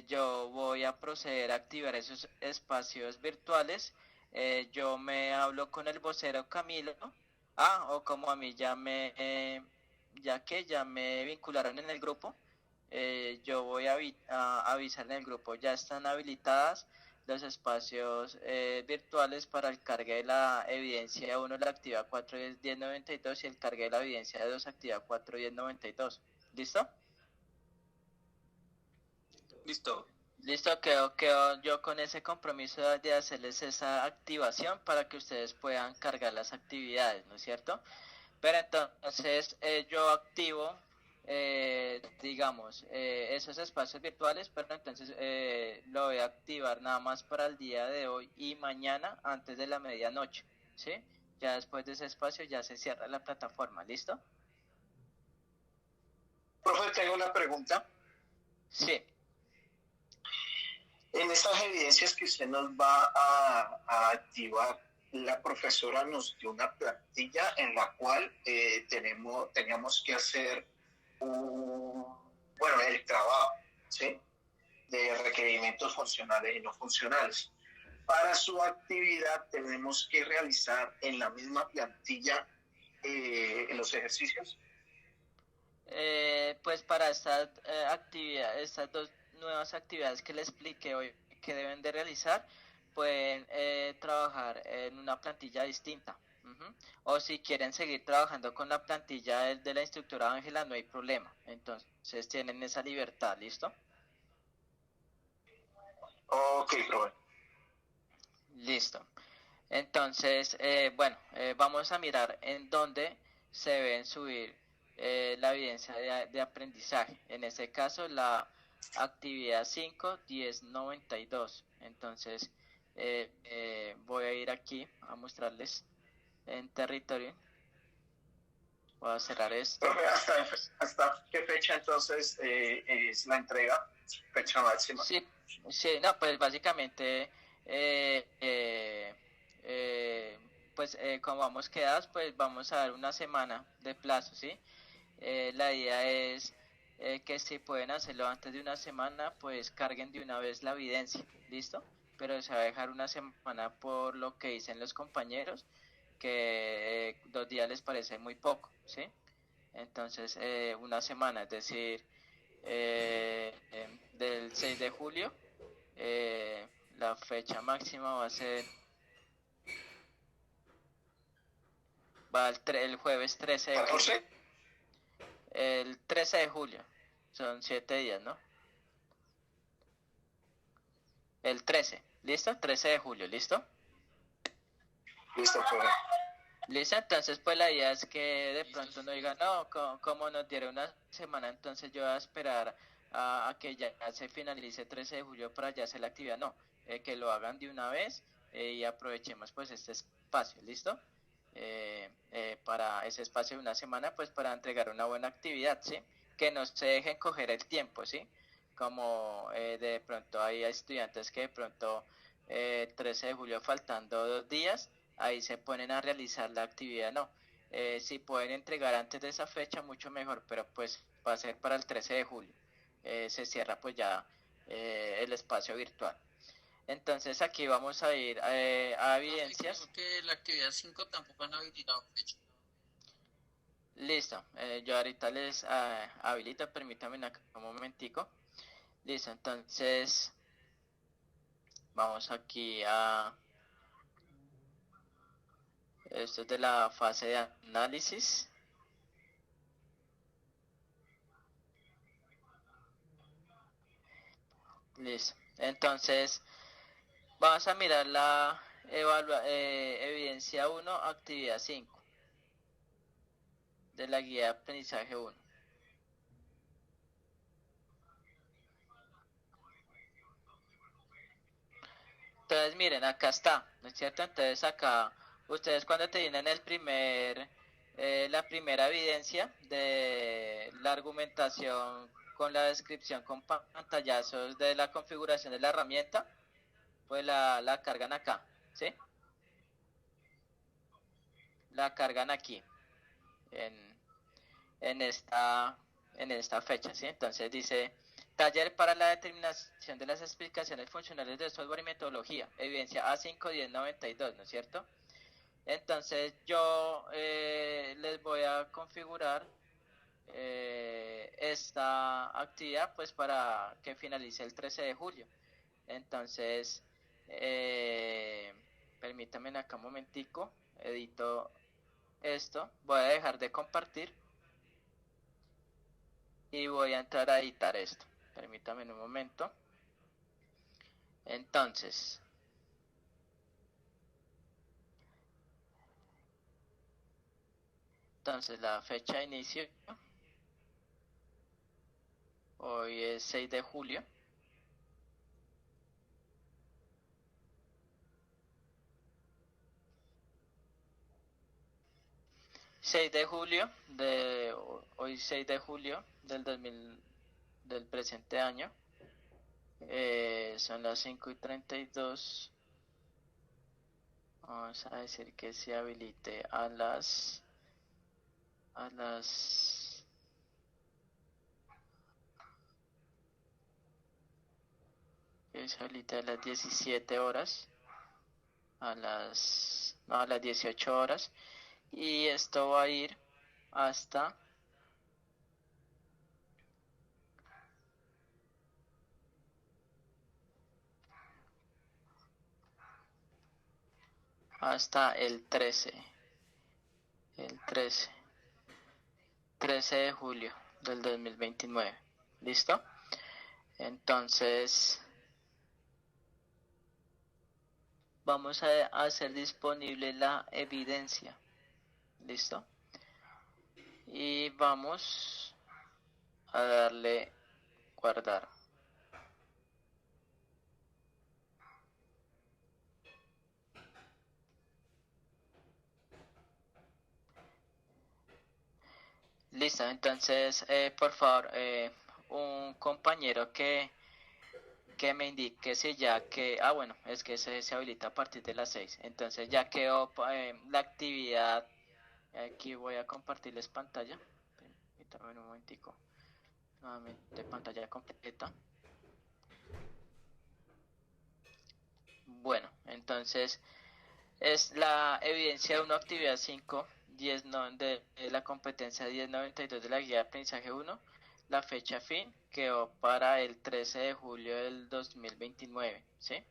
yo voy a proceder a activar esos espacios virtuales. Yo me hablo con el vocero Camilo. Ah, o como a mí ya me vincularon en el grupo, yo voy a avisar en el grupo, ya están habilitadas los espacios virtuales para el cargue de la evidencia 1, la actividad 4.10.92 y el cargue de la evidencia 2, actividad 4.10.92. ¿Listo? Listo. Listo, quedo yo con ese compromiso de hacerles esa activación para que ustedes puedan cargar las actividades, ¿no es cierto? Pero entonces yo activo, digamos, esos espacios virtuales, pero entonces lo voy a activar nada más para el día de hoy y mañana antes de la medianoche, ¿sí? Ya después de ese espacio ya se cierra la plataforma, ¿listo? Profe, tengo una pregunta. Sí. En estas evidencias que usted nos va a activar, la profesora nos dio una plantilla en la cual teníamos que hacer el trabajo, ¿sí? De requerimientos funcionales y no funcionales. Para su actividad tenemos que realizar en la misma plantilla en los ejercicios. Pues para esta actividad, estas dos nuevas actividades que les expliqué hoy que deben de realizar, pueden trabajar en una plantilla distinta. Ujú. O si quieren seguir trabajando con la plantilla de la instructora Ángela, no hay problema. Entonces tienen esa libertad, ¿listo? Ok, profe. Listo. Entonces, vamos a mirar en dónde se deben subir la evidencia de aprendizaje. En este caso, la actividad 5.10.92. Entonces, voy a ir aquí a mostrarles en territorio. Voy a cerrar esto. Profe, ¿hasta qué fecha entonces es la entrega? Fecha máxima. Sí, sí, no, pues básicamente, eh, eh, eh, como vamos quedados, pues vamos a dar una semana de plazo, ¿sí? La idea es que si pueden hacerlo antes de una semana, pues carguen de una vez la evidencia, ¿listo? Pero se va a dejar una semana por lo que dicen los compañeros, que 2 días les parece muy poco, ¿sí? Entonces, una semana, es decir, del 6 de julio, la fecha máxima va a ser, el jueves 13 de julio. 14. El 13 de julio, son 7 días, ¿no? El 13, ¿listo? 13 de julio, ¿listo? Listo, pues. Listo, entonces pues la idea es que de pronto no diga, no, como nos dieron una semana, entonces yo voy a esperar a que ya se finalice 13 de julio para ya hacer la actividad. No, que lo hagan de una vez y aprovechemos pues este espacio, ¿listo? Para ese espacio de una semana, pues para entregar una buena actividad, ¿sí? Que no se dejen coger el tiempo, ¿sí? Como de pronto hay estudiantes que de pronto 13 de julio faltando 2 días, ahí se ponen a realizar la actividad, no. Si pueden entregar antes de esa fecha, mucho mejor, pero pues va a ser para el 13 de julio. Se cierra pues ya el espacio virtual. Entonces aquí vamos a ir a evidencias. Creo que la actividad 5 tampoco han habilitado fecha. Listo, yo ahorita les habilito, permítanme un momentico. Listo, entonces vamos aquí a... Esto es de la fase de análisis. Listo. Entonces, vamos a mirar la evidencia 1, actividad 5, de la guía de aprendizaje 1. Entonces, miren, acá está, ¿no es cierto? Entonces, acá, ustedes cuando tienen la primera evidencia de la argumentación con la descripción con pantallazos de la configuración de la herramienta, pues la cargan acá, ¿sí? La cargan aquí, en esta fecha, ¿sí? Entonces dice, taller para la determinación de las explicaciones funcionales de software y metodología, evidencia A51092, ¿no es cierto? Entonces yo les voy a configurar esta actividad pues para que finalice el 13 de julio. Entonces, permítanme acá un momentico, edito esto, voy a dejar de compartir y voy a entrar a editar esto. Permítanme un momento. Entonces, la fecha de inicio, hoy es 6 de julio. Hoy 6 de julio del presente año, son las 5:32. Vamos a decir que se habilite a las que se habilite a las 17 horas, a las 18 horas, y esto va a ir hasta el 13 de julio del 2029. ¿Listo? Entonces vamos a hacer disponible la evidencia. ¿Listo? Y vamos a darle guardar. Listo, entonces por favor, un compañero que me indique si ya que, bueno, es que se habilita a partir de las 6, entonces ya quedó la actividad. Aquí voy a compartirles pantalla, permítanme un momentico, nuevamente pantalla completa. Bueno, entonces es la evidencia de una actividad 5, 10 de la competencia 1092 de la guía de aprendizaje 1. La fecha fin quedó para el 13 de julio del 2029, ¿sí?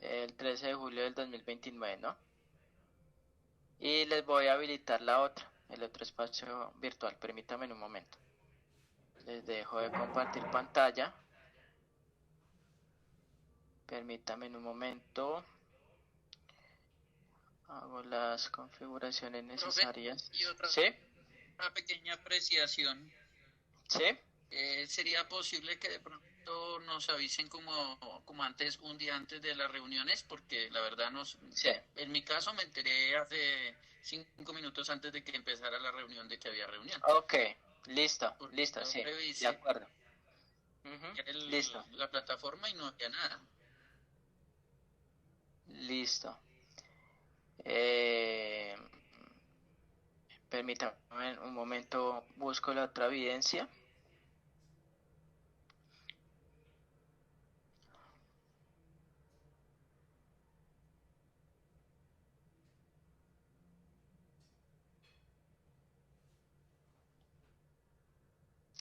el 13 de julio del 2029, ¿no? Y les voy a habilitar el otro espacio virtual. Permítanme un momento. Les dejo de compartir pantalla. Permítanme un momento. Hago las configuraciones necesarias. Y otra ¿Sí? una pequeña apreciación. ¿Sí? ¿Sería posible que de pronto nos avisen como antes, un día antes de las reuniones? Porque la verdad Sí. en mi caso me enteré hace 5 minutos antes de que empezara la reunión de que había reunión. Ok, listo, Porque listo, yo sí, de revisé acuerdo. Listo, la plataforma y no había nada. listo. Permítame un momento, busco la otra evidencia.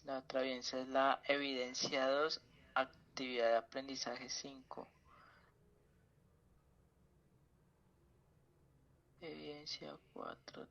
La otra evidencia es la evidencia 2, actividad de aprendizaje 5. Evidencia 4.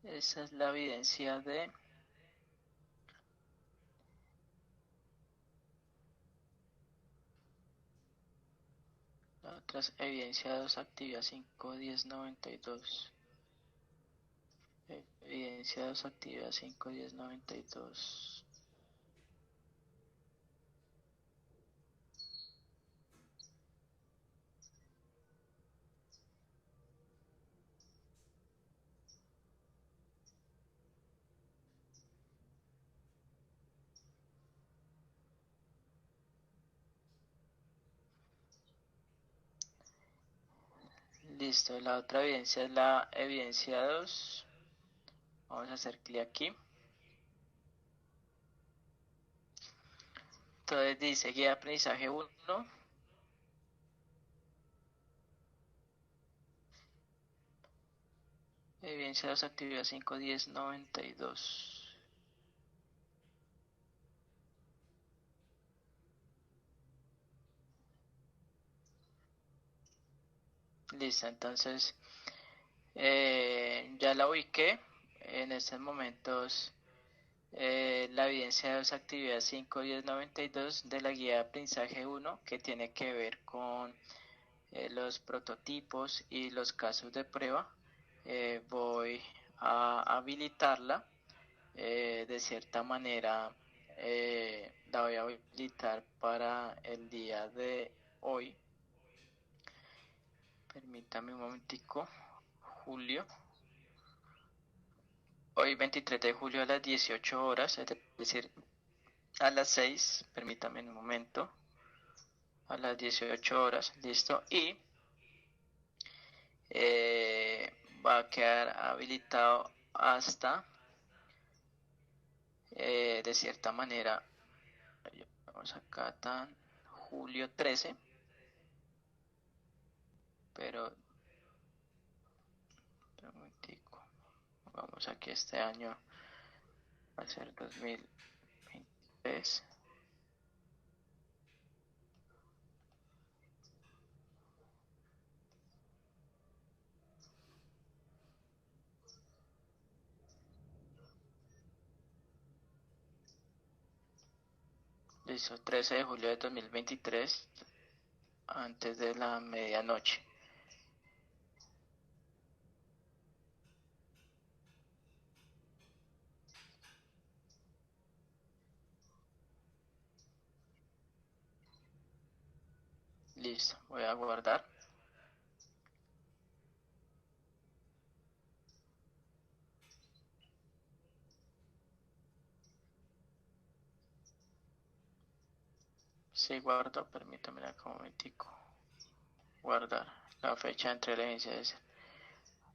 Esa es la evidencia de... La otra es evidencia 2, actividad 5, 10, 92. Evidencia 2, actividad 5, 10, 92. Listo, la otra evidencia es la evidencia 2. Vamos a hacer clic aquí. Entonces dice guía de aprendizaje 1. Evidencia 2, actividad 5, 10, 92. Listo, entonces ya la ubiqué. En estos momentos la evidencia 2, actividad 5, 10, 92 de la guía de aprendizaje 1, que tiene que ver con los prototipos y los casos de prueba. Voy a habilitarla. De cierta manera la voy a habilitar para el día de hoy. Permítame un momentico. Julio. Hoy 23 de julio a las 18 horas, es decir, a las 6. Permítame un momento. A las 18 horas, listo. Y va a quedar habilitado hasta, de cierta manera, vamos acá, tan julio 13. Pero un momentico. Vamos aquí este año va a ser 2023. Listo, 13 de julio de 2023, antes de la medianoche. Listo, voy a guardar. Sí, guardo, permítame acá un momentico. Guardar la fecha entre la iniciación.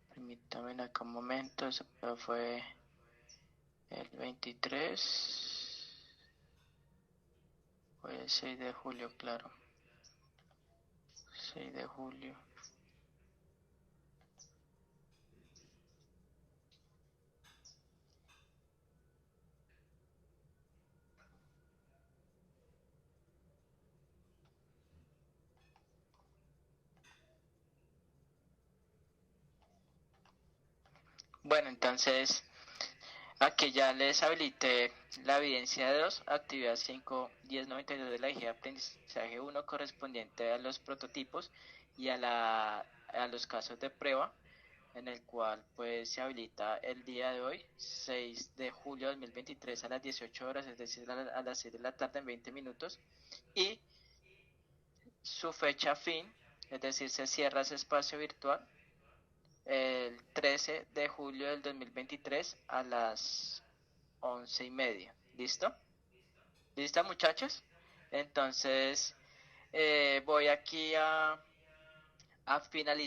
Permítame acá un momento, eso fue el 23. Fue el 6 de julio, claro. 6 de julio. Bueno, entonces aquí ya les habilité la evidencia de 2, actividad 5.10.92 de la guía de aprendizaje 1 correspondiente a los prototipos y a los casos de prueba, en el cual pues se habilita el día de hoy, 6 de julio de 2023 a las 18 horas, es decir, a las 6 de la tarde en 20 minutos, y su fecha fin, es decir, se cierra ese espacio virtual el 13 de julio del 2023 a las 11:30. ¿Listo? ¿Listo, muchachos? Entonces, voy aquí a finalizar